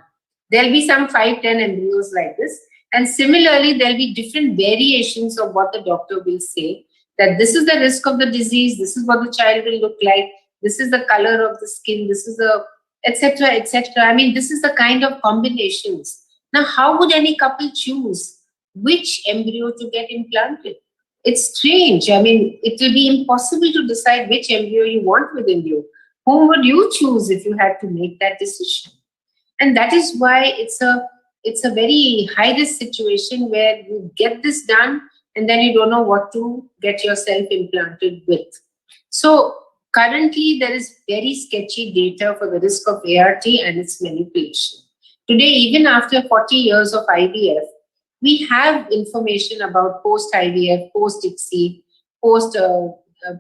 There'll be some 5-10 embryos like this. And similarly, there'll be different variations of what the doctor will say, that this is the risk of the disease, this is what the child will look like, this is the color of the skin, this is the etc., etc. I mean, this is the kind of combinations. Now, how would any couple choose which embryo to get implanted? It's strange. I mean, it will be impossible to decide which embryo you want within you. Whom would you choose if you had to make that decision? And that is why it's a very high-risk situation where you get this done and then you don't know what to get yourself implanted with. So currently, there is very sketchy data for the risk of ART and its manipulation. Today, even after 40 years of IVF, we have information about post-IVF, post-ICSI,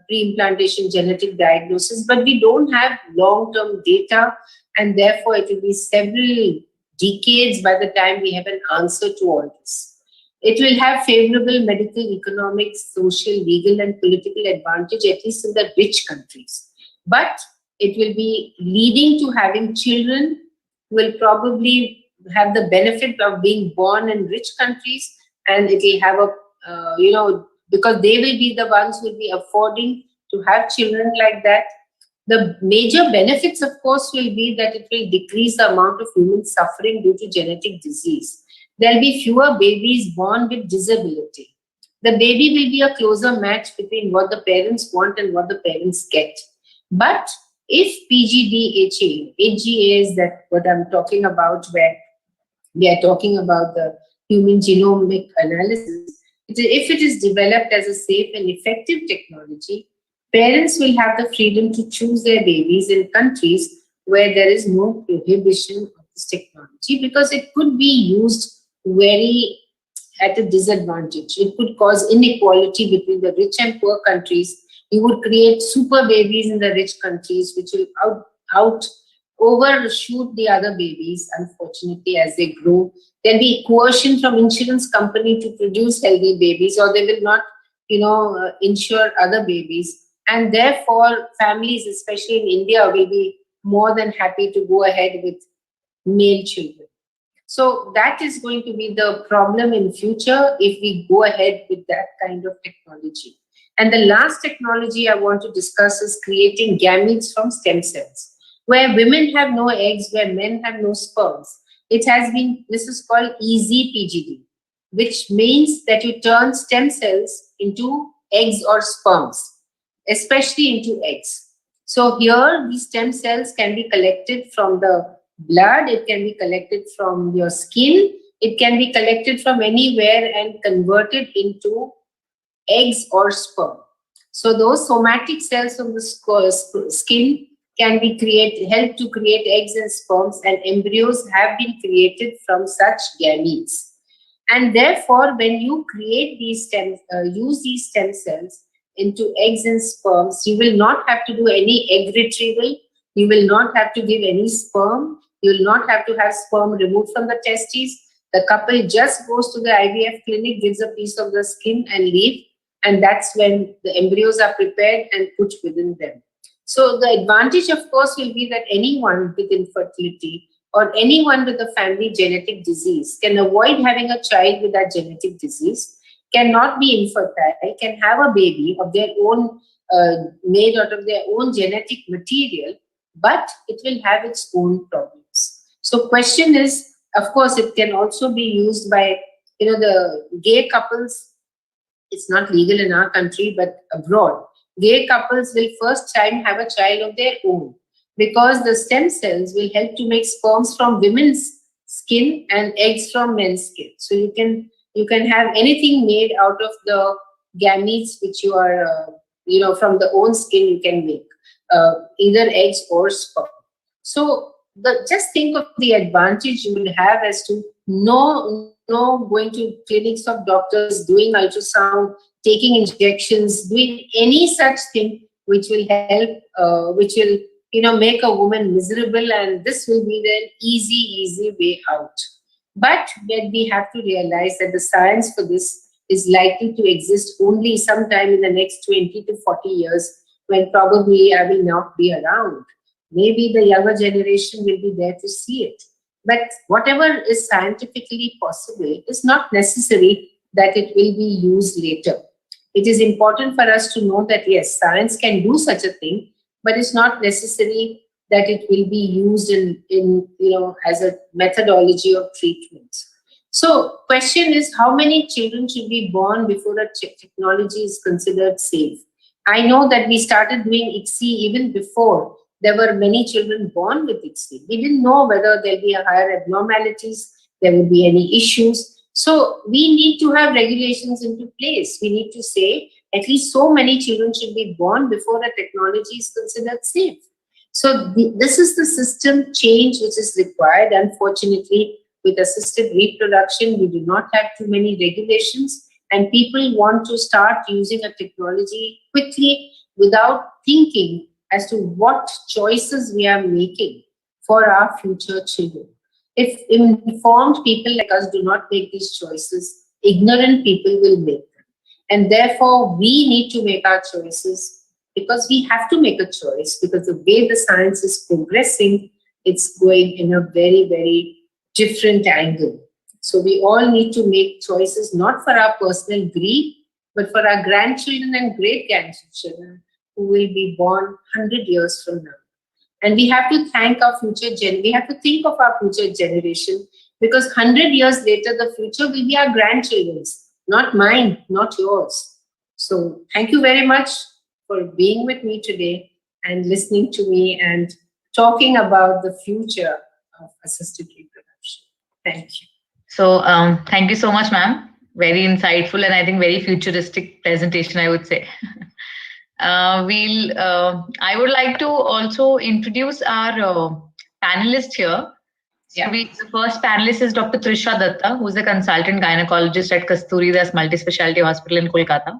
pre-implantation genetic diagnosis, but we don't have long-term data, and therefore it will be several decades by the time we have an answer to all this. It will have favorable medical, economic, social, legal, and political advantage, at least in the rich countries. But it will be leading to having children who will probably have the benefit of being born in rich countries, and it will have because they will be the ones who will be affording to have children like that. The major benefits, of course, will be that it will decrease the amount of human suffering due to genetic disease. There will be fewer babies born with disability. The baby will be a closer match between what the parents want and what the parents get. But if PGD-HGA is that what I'm talking about, where we are talking about the human genomic analysis, if it is developed as a safe and effective technology, parents will have the freedom to choose their babies in countries where there is no prohibition of this technology, because it could be used very at a disadvantage. It could cause inequality between the rich and poor countries. You would create super babies in the rich countries, which will overshoot the other babies, unfortunately, as they grow. There'll be coercion from insurance company to produce healthy babies, or they will not, insure other babies. And therefore, families, especially in India, will be more than happy to go ahead with male children. So that is going to be the problem in future if we go ahead with that kind of technology. And the last technology I want to discuss is creating gametes from stem cells, where women have no eggs, where men have no sperms. This is called easy PGD, which means that you turn stem cells into eggs or sperms, especially into eggs. So here, these stem cells can be collected from the blood, it can be collected from your skin, it can be collected from anywhere and converted into eggs or sperm. So those somatic cells from the skin can be help to create eggs and sperms, and embryos have been created from such gametes. And therefore, when you create use these stem cells into eggs and sperms, you will not have to do any egg retrieval, you will not have to give any sperm, you will not have to have sperm removed from the testes. The couple just goes to the IVF clinic, gives a piece of the skin and leave, and that's when the embryos are prepared and put within them. So the advantage, of course, will be that anyone with infertility or anyone with a family genetic disease can avoid having a child with that genetic disease, cannot be infertile, can have a baby of their own, made out of their own genetic material, but it will have its own problems. So question is, of course, it can also be used by, the gay couples. It's not legal in our country, but abroad, gay couples will first time have a child of their own, because the stem cells will help to make sperms from women's skin and eggs from men's skin. So you can have anything made out of the gametes which you are, from the own skin you can make, either eggs or sperm. So just think of the advantage you will have as to no going to clinics of doctors, doing ultrasound, taking injections, doing any such thing which will help, which will make a woman miserable, and this will be the easy way out. But then we have to realize that the science for this is likely to exist only sometime in the next 20 to 40 years, when probably I will not be around. Maybe the younger generation will be there to see it. But whatever is scientifically possible is not necessary that it will be used later. It is important for us to know that yes, science can do such a thing, but it's not necessary that it will be used in as a methodology of treatment. So question is, how many children should be born before a technology is considered safe? I know that we started doing ICSI even before there were many children born with ICSI. We didn't know whether there'll be a higher abnormalities, there will be any issues. So we need to have regulations into place. We need to say at least so many children should be born before a technology is considered safe. So this is the system change which is required. Unfortunately, with assisted reproduction, we do not have too many regulations, and people want to start using a technology quickly without thinking as to what choices we are making for our future children. If informed people like us do not make these choices, ignorant people will make them. And therefore, we need to make our choices, because we have to make a choice, because the way the science is progressing, it's going in a very, very different angle. So we all need to make choices, not for our personal greed, but for our grandchildren and great-grandchildren who will be born 100 years from now. And we have to thank our we have to think of our future generation, because 100 years later, the future will be our grandchildren's, not mine, not yours. So thank you very much for being with me today and listening to me and talking about the future of assisted reproduction. Thank you. So thank you so much, ma'am. Very insightful and I think very futuristic presentation, I would say. I would like to also introduce our panelist here. So the first panelist is Dr. Trisha Datta, who's a consultant gynecologist at Kasturidas Multispecialty Hospital in Kolkata.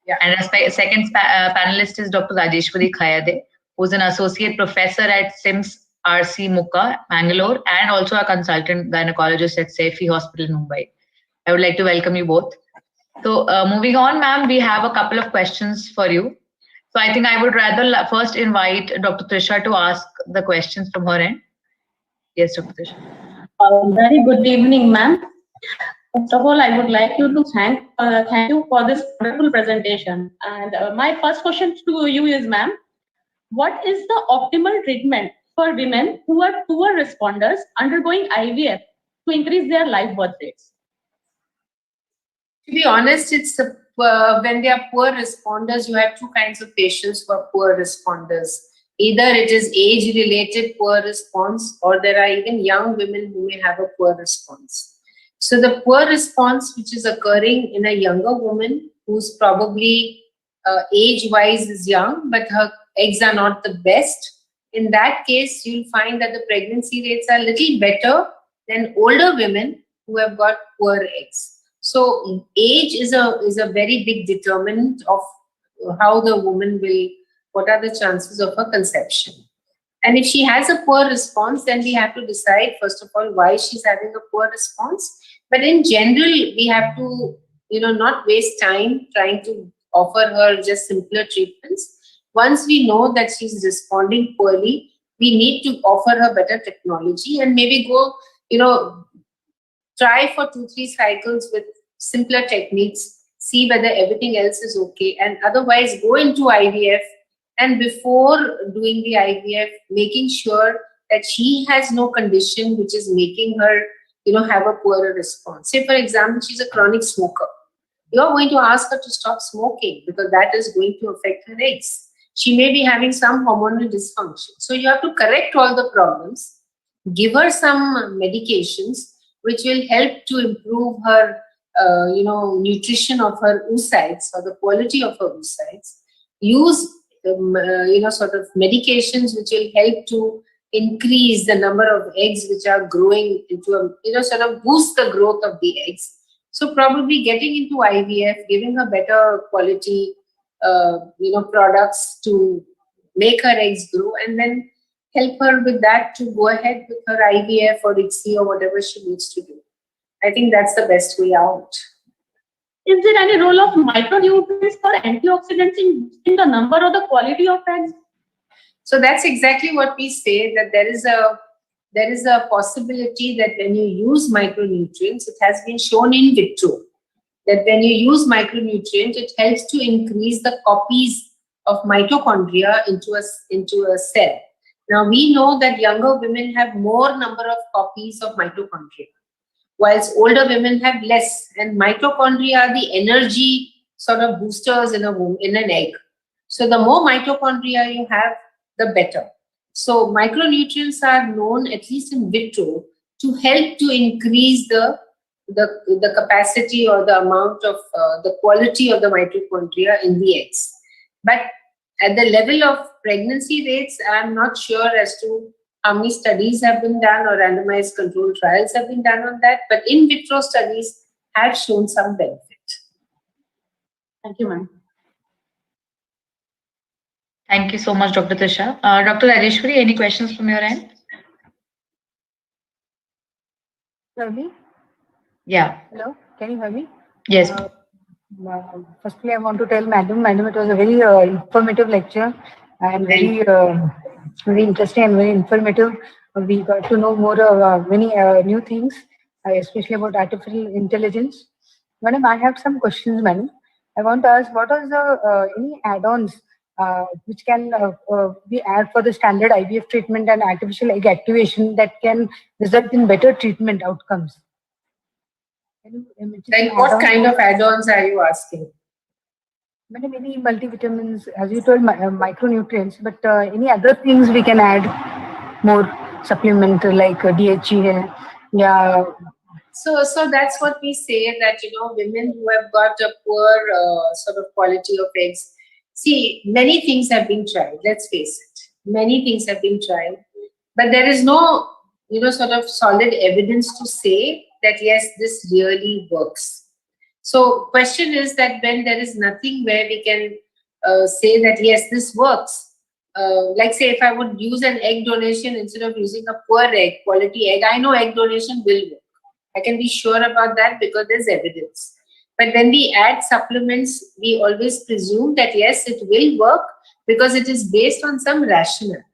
Yeah. And our second panelist is Dr. Rajeshwari Khayade, who's an associate professor at SIMS RC Mukka, Mangalore, and also a consultant gynecologist at Saifi Hospital, Mumbai. I would like to welcome you both. So moving on, ma'am, we have a couple of questions for you. So I think I would rather first invite Dr. Trisha to ask the questions from her end. Yes, Dr. Trisha. Very good evening, ma'am. First of all, I would like you to thank you for this wonderful presentation. And my first question to you is, ma'am, what is the optimal treatment for women who are poor responders undergoing IVF to increase their live birth rates? To be honest, it's when they are poor responders, you have two kinds of patients who are poor responders. Either it is age-related poor response, or there are even young women who may have a poor response. So the poor response which is occurring in a younger woman who's probably age-wise is young, but her eggs are not the best, in that case, you'll find that the pregnancy rates are a little better than older women who have got poor eggs. So age is a very big determinant of how the woman will, what are the chances of her conception. And if she has a poor response, then we have to decide, first of all, why she's having a poor response. But in general, we have to, not waste time trying to offer her just simpler treatments. Once we know that she's responding poorly, we need to offer her better technology and maybe go, try for 2-3 cycles with simpler techniques, see whether everything else is okay, and otherwise go into IVF. And before doing the IVF, making sure that she has no condition which is making her, have a poorer response. Say, for example, she's a chronic smoker. You're going to ask her to stop smoking because that is going to affect her eggs. She may be having some hormonal dysfunction. So you have to correct all the problems, give her some medications which will help to improve her, nutrition of her oocytes or the quality of her oocytes. Use sort of medications which will help to increase the number of eggs which are growing into sort of boost the growth of the eggs. So probably getting into IVF, giving her better quality, products to make her eggs grow, and then help her with that to go ahead with her IVF or ICSI or whatever she needs to do. I think that's the best way out. Is there any role of micronutrients or antioxidants in boosting the number or the quality of eggs? So that's exactly what we say, that there is a possibility that when you use micronutrients, it has been shown in vitro that when you use micronutrient, it helps to increase the copies of mitochondria into a cell. Now we know that younger women have more number of copies of mitochondria, whilst older women have less. And mitochondria are the energy sort of boosters in an egg. So the more mitochondria you have, the better. So micronutrients are known, at least in vitro, to help to increase the capacity or the amount of the quality of the mitochondria in the eggs. But at the level of pregnancy rates, I'm not sure as to how many studies have been done or randomized controlled trials have been done on that. But in vitro studies have shown some benefit. Thank you, ma'am. Thank you so much, Dr. Tisha. Dr. Rajeshwari, any questions from your end? Hear me? Yeah. Hello, can you hear me? Yes. Firstly, I want to tell Madam, it was a very informative lecture and very interesting and very informative. We got to know more many new things, especially about artificial intelligence. Madam, I have some questions, madam. I want to ask, what are the any add-ons which can be added for the standard IVF treatment and artificial egg activation that can result in better treatment outcomes? Like what kind of add-ons are you asking? Madam, any multivitamins, as you told, micronutrients, but any other things we can add more supplement like DHGA? Yeah. So that's what we say, that women who have got a poor sort of quality of eggs. See, many things have been tried. Let's face it, many things have been tried, but there is no sort of solid evidence to say that yes, this really works. So question is that when there is nothing where we can say that yes, this works. Like say if I would use an egg donation instead of using a poor egg, quality egg, I know egg donation will work. I can be sure about that because there's evidence. But when we add supplements, we always presume that yes, it will work because it is based on some rationale.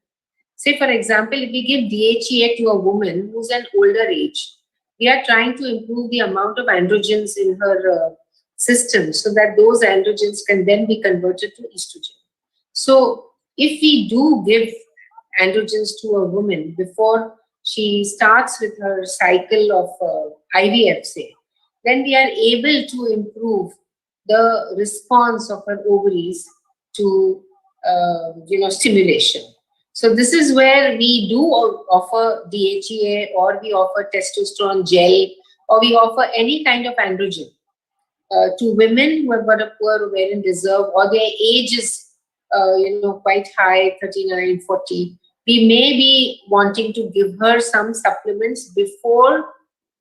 Say, for example, if we give DHGA to a woman who's an older age, we are trying to improve the amount of androgens in her system so that those androgens can then be converted to estrogen. So if we do give androgens to a woman before she starts with her cycle of IVF, say, then we are able to improve the response of her ovaries to stimulation. So this is where we do offer DHEA, or we offer testosterone gel, or we offer any kind of androgen to women who have got a poor ovarian reserve, or their age is quite high, 39, 40. We may be wanting to give her some supplements before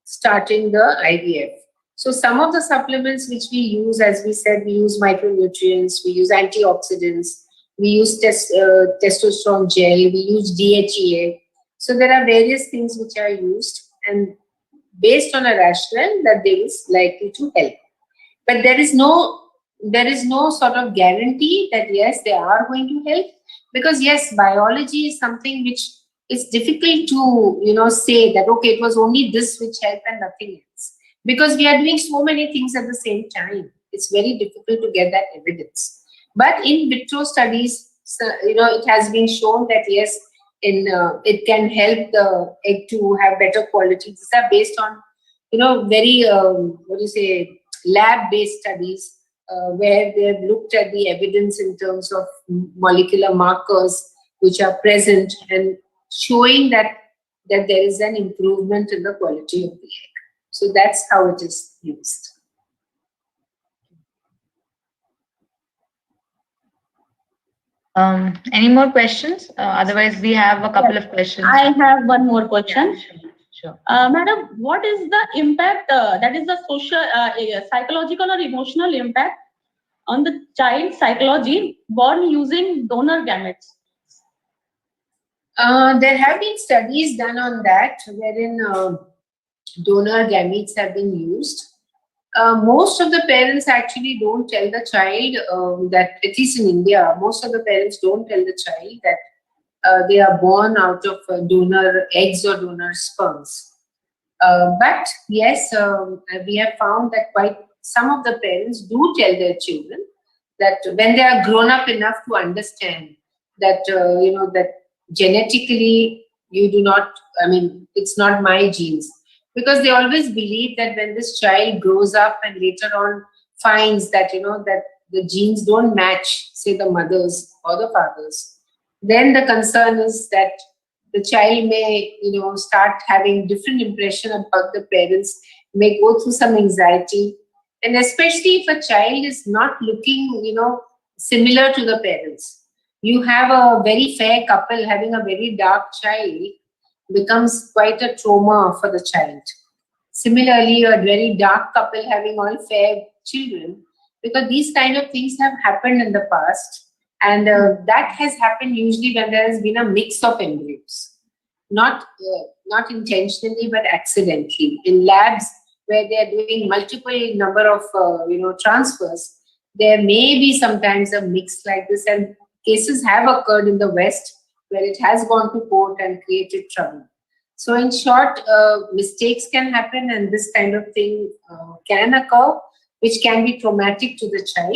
starting the IVF. So some of the supplements which we use, as we said, we use micronutrients, we use antioxidants, we use testosterone gel, we use DHEA. So there are various things which are used, and based on a rationale that they is likely to help. But there is no sort of guarantee that yes, they are going to help, because yes, biology is something which is difficult to say that okay, it was only this which helped and nothing else, because we are doing so many things at the same time. It's very difficult to get that evidence. But in vitro studies, it has been shown that yes, it can help the egg to have better quality. These are based on very lab-based studies where they have looked at the evidence in terms of molecular markers which are present and showing that there is an improvement in the quality of the egg. So that's how it is used. Any more questions? Otherwise, we have a couple of questions. I have one more question. Yeah, sure. Madam, what is the impact, that is the social, psychological or emotional impact on the child psychology born using donor gametes? There have been studies done on that, wherein donor gametes have been used. Most of the parents actually don't tell the child that, at least in India, most of the parents don't tell the child that they are born out of donor eggs or donor sperms. But yes, we have found that quite some of the parents do tell their children that when they are grown up enough to understand that, that genetically you do not, it's not my genes. Because they always believe that when this child grows up and later on finds that, that the genes don't match, say, the mother's or the father's, then the concern is that the child may, start having different impression about the parents, may go through some anxiety. And especially if a child is not looking, similar to the parents. You have a very fair couple having a very dark child, becomes quite a trauma for the child. Similarly, a very dark couple having all fair children, because these kind of things have happened in the past, and that has happened usually when there has been a mix of embryos, not intentionally but accidentally. In labs where they are doing multiple number of transfers, there may be sometimes a mix like this, and cases have occurred in the West where it has gone to court and created trouble. So in short, mistakes can happen, and this kind of thing can occur, which can be traumatic to the child.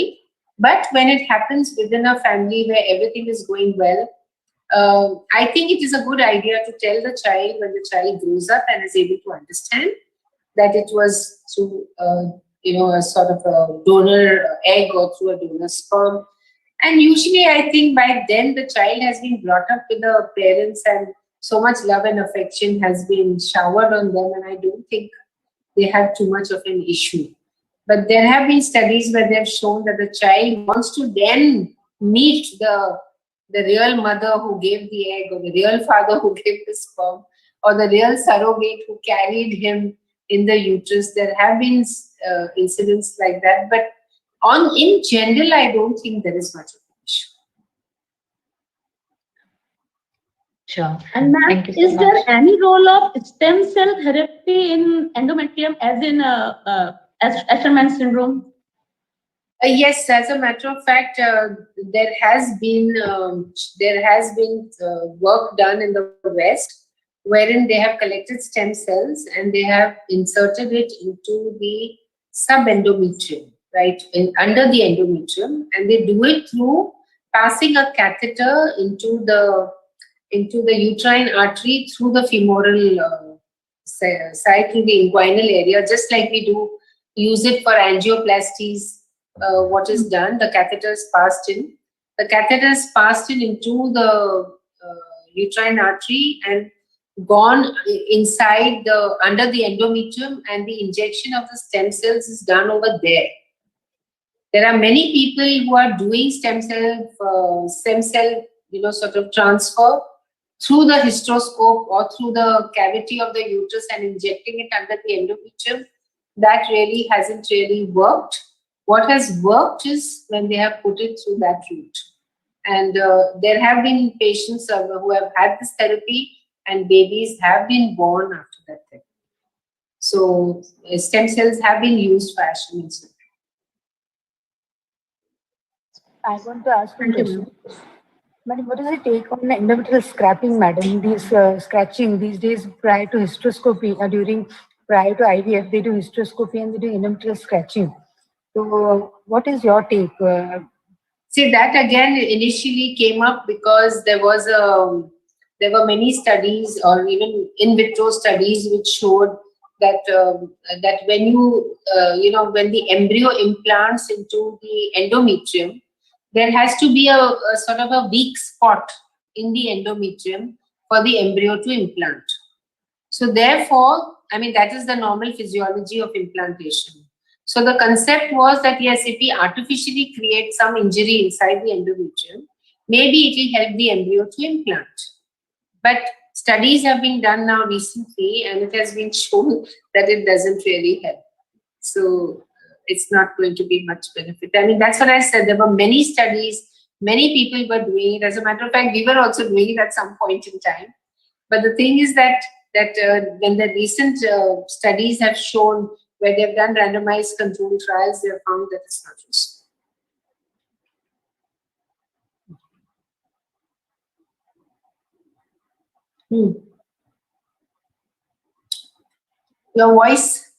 But when it happens within a family where everything is going well, I think it is a good idea to tell the child when the child grows up and is able to understand that it was through, a sort of a donor egg or through a donor sperm. And usually, I think by then the child has been brought up with the parents, and so much love and affection has been showered on them, and I don't think they have too much of an issue. But there have been studies where they have shown that the child wants to then meet the real mother who gave the egg, or the real father who gave the sperm, or the real surrogate who carried him in the uterus. There have been incidents like that, but in general, I don't think there is much of an issue. Sure. And ma'am, is there any role of stem cell therapy in endometrium, as in Asherman syndrome? Yes, as a matter of fact, there has been work done in the West, wherein they have collected stem cells and they have inserted it into the subendometrium, right, under the endometrium, and they do it through passing a catheter into the uterine artery through the femoral side, through the inguinal area, just like we use it for angioplasties. What is done, the catheter is passed in. The catheter is passed into the uterine artery and gone inside under the endometrium, and the injection of the stem cells is done over there. There are many people who are doing stem cell, sort of transfer through the hysteroscope or through the cavity of the uterus and injecting it under the endometrium. That really hasn't really worked. What has worked is when they have put it through that route. And there have been patients who have had this therapy, and babies have been born after that therapy. So stem cells have been used for Ashwin's. I want to ask you a question. Madam, what is the take on the endometrial scrapping, madam? These scratching these days prior to hysteroscopy or prior to IVF, they do hysteroscopy and they do endometrial scratching. So, what is your take? See, that again initially came up because there were many studies or even in vitro studies which showed that that when when the embryo implants into the endometrium, there has to be a sort of a weak spot in the endometrium for the embryo to implant. So therefore, I mean, that is the normal physiology of implantation. So the concept was that yes, if we artificially create some injury inside the endometrium, maybe it will help the embryo to implant. But studies have been done now recently, and it has been shown that it doesn't really help. So it's not going to be much benefit. I mean, that's what I said. There were many studies, many people were doing it. As a matter of fact, we were also doing it at some point in time. But the thing is that when the recent studies have shown where they've done randomized controlled trials, they have found that it's not useful. Your voice?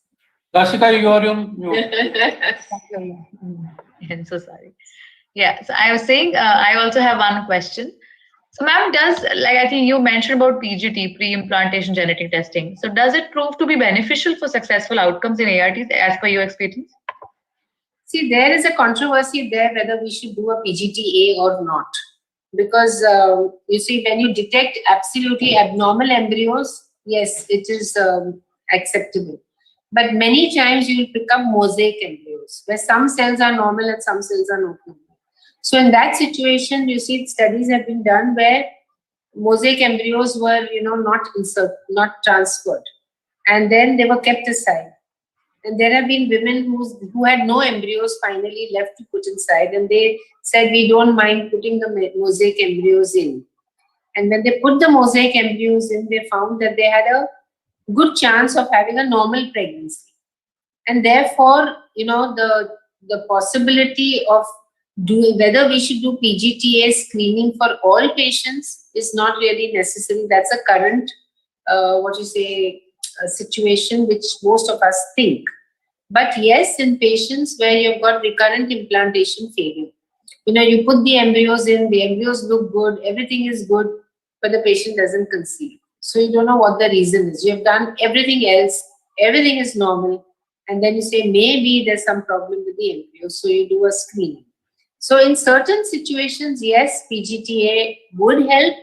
Dashika, you are on mute. I'm so sorry. Yeah, so I was saying, I also have one question. So, ma'am, I think you mentioned about PGT, pre-implantation genetic testing. So, does it prove to be beneficial for successful outcomes in ARTs as per your experience? See, there is a controversy there whether we should do a PGT-A or not. Because you see, when you detect absolutely abnormal embryos, yes, it is acceptable. But many times you will pick up mosaic embryos, where some cells are normal and some cells are not normal. So in that situation, you see, studies have been done where mosaic embryos were, not transferred, and then they were kept aside. And there have been women who had no embryos finally left to put inside, and they said, we don't mind putting the mosaic embryos in. And when they put the mosaic embryos in, they found that they had a good chance of having a normal pregnancy. And therefore, the possibility of doing, whether we should do PGT-A screening for all patients is not really necessary. That's a current, situation which most of us think. But yes, in patients where you've got recurrent implantation failure, you put the embryos in, the embryos look good, everything is good, but the patient doesn't conceive. So you don't know what the reason is. You have done everything else, everything is normal, and then you say maybe there's some problem with the embryo, so you do a screening. So in certain situations, yes, PGT-A would help,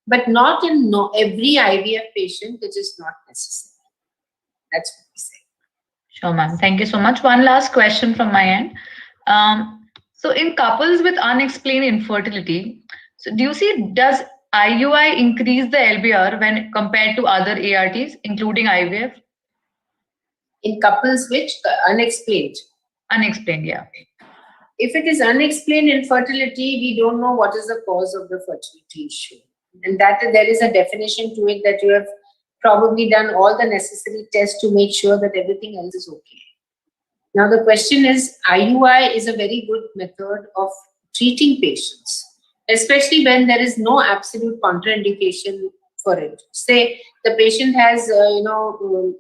but not in every IVF patient, which is not necessary. That's what we say. Sure, ma'am. Thank you so much. One last question from my end. So in couples with unexplained infertility, so do you see, does IUI increase the LBR when compared to other ARTs, including IVF? In couples which unexplained? Unexplained, yeah. If it is unexplained infertility, we don't know what is the cause of the fertility issue. And that there is a definition to it, that you have probably done all the necessary tests to make sure that everything else is okay. Now the question is, IUI is a very good method of treating patients, especially when there is no absolute contraindication for it. Say the patient has,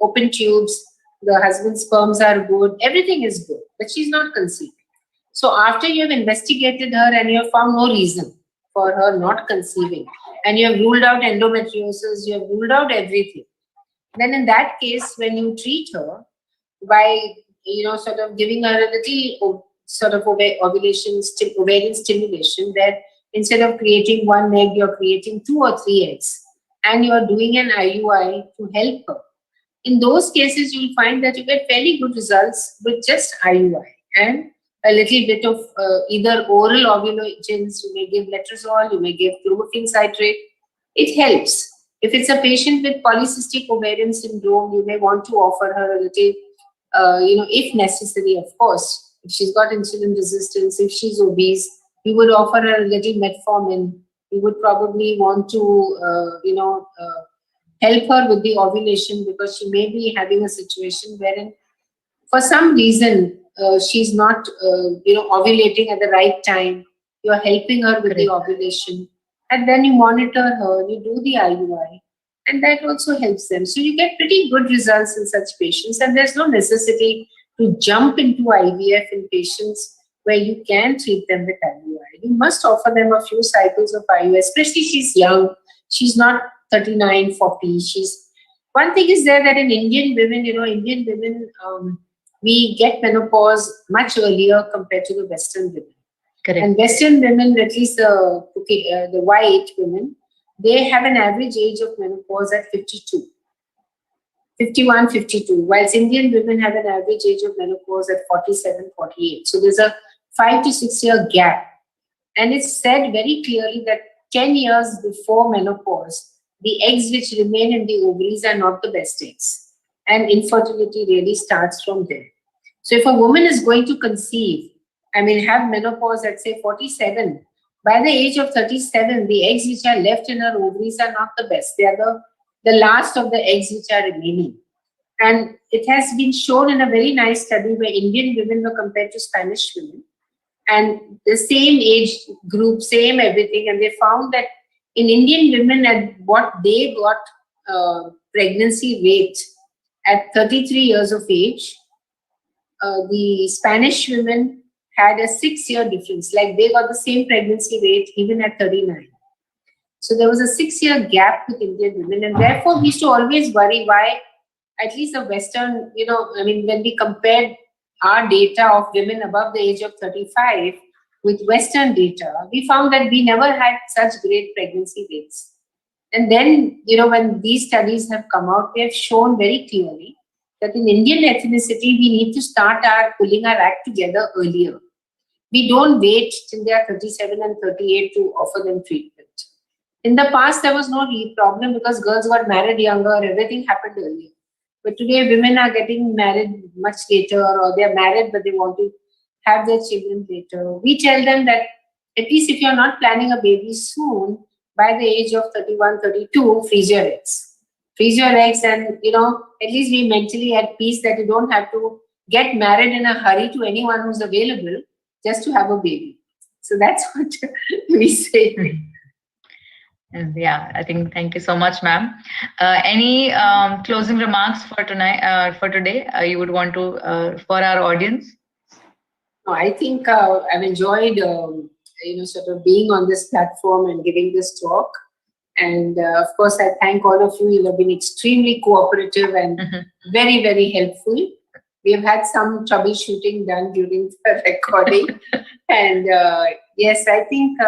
open tubes, the husband's sperms are good, everything is good, but she's not conceiving. So after you have investigated her and you have found no reason for her not conceiving, and you have ruled out endometriosis, you have ruled out everything, then in that case, when you treat her by, sort of giving her a little sort of ovarian stimulation, that instead of creating one egg, you're creating 2 or 3 eggs, and you're doing an IUI to help her. In those cases, you'll find that you get fairly good results with just IUI and a little bit of either oral ovulagens. You may give letrozole, you may give clomiphene citrate. It helps. If it's a patient with polycystic ovarian syndrome, you may want to offer her a little, if necessary, of course. If she's got insulin resistance, if she's obese, you would offer her a little metformin. You would probably want to, help her with the ovulation, because she may be having a situation wherein for some reason she's not ovulating at the right time. You're helping her with the ovulation, and then you monitor her, you do the IUI, and that also helps them. So you get pretty good results in such patients, and there's no necessity to jump into IVF in patients where you can treat them with IUI. You must offer them a few cycles of IUI, especially she's young. She's not 39, 40. One thing is there that in Indian women, we get menopause much earlier compared to the Western women. Correct. And Western women, at least the white women, they have an average age of menopause at 52. 51, 52, whilst Indian women have an average age of menopause at 47, 48. So there's a 5 to 6 year gap. And it's said very clearly that 10 years before menopause, the eggs which remain in the ovaries are not the best eggs. And infertility really starts from there. So if a woman is going to conceive, have menopause at say 47, by the age of 37, the eggs which are left in her ovaries are not the best. They are the last of the eggs which are remaining. And it has been shown in a very nice study where Indian women were compared to Spanish women. And the same age group, same everything. And they found that in Indian women, at what they got pregnancy rate at 33 years of age, the Spanish women had a 6 year difference. Like they got the same pregnancy rate even at 39. So there was a 6 year gap with Indian women. And therefore, we used to always worry why, at least the Western, when we compared our data of women above the age of 35 with Western data, we found that we never had such great pregnancy rates. And then, when these studies have come out, they have shown very clearly that in Indian ethnicity, we need to start pulling our act together earlier. We don't wait till they are 37 and 38 to offer them treatment. In the past, there was no problem because girls got married younger, everything happened earlier. But today, women are getting married much later, or they're married, but they want to have their children later. We tell them that at least if you're not planning a baby soon, by the age of 31, 32, freeze your eggs. Freeze your eggs, and, at least be mentally at peace that you don't have to get married in a hurry to anyone who's available just to have a baby. So that's what we say. Yeah, I think, thank you so much, ma'am. Any closing remarks for tonight, for today, you would want to, for our audience? I think I've enjoyed, sort of being on this platform and giving this talk. And of course, I thank all of you. You have been extremely cooperative and very, very helpful. We have had some troubleshooting done during the recording. And yes, I think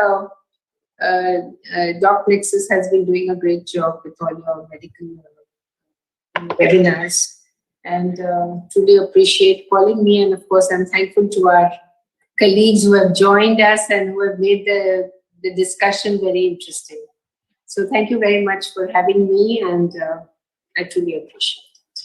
Docplexus has been doing a great job with all your medical webinars. And truly appreciate calling me. And of course, I'm thankful to our colleagues who have joined us and who have made the discussion very interesting. So thank you very much for having me, and I truly appreciate it.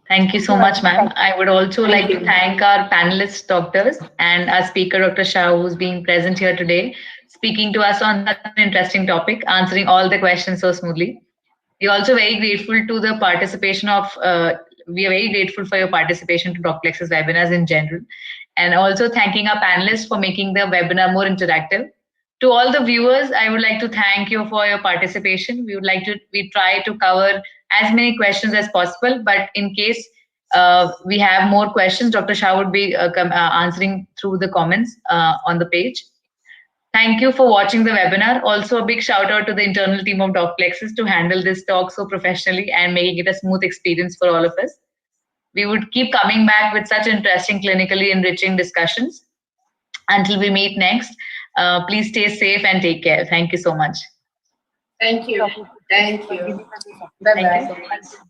Thank you so much, ma'am. I would also like to thank our panelist doctors and our speaker, Dr. Shah, who's being present here today, speaking to us on an interesting topic, answering all the questions so smoothly. We're also very grateful to the participation of We are very grateful for your participation to Docplexus webinars in general, and also thanking our panelists for making the webinar more interactive. To all the viewers, I would like to thank you for your participation. We try to cover as many questions as possible, but in case we have more questions, Dr. Shah would be answering through the comments on the page. Thank you for watching the webinar. Also, a big shout out to the internal team of Docplexus to handle this talk so professionally and making it a smooth experience for all of us. We would keep coming back with such interesting, clinically enriching discussions. Until we meet next, please stay safe and take care. Thank you so much. Thank you. Thank you. Bye-bye.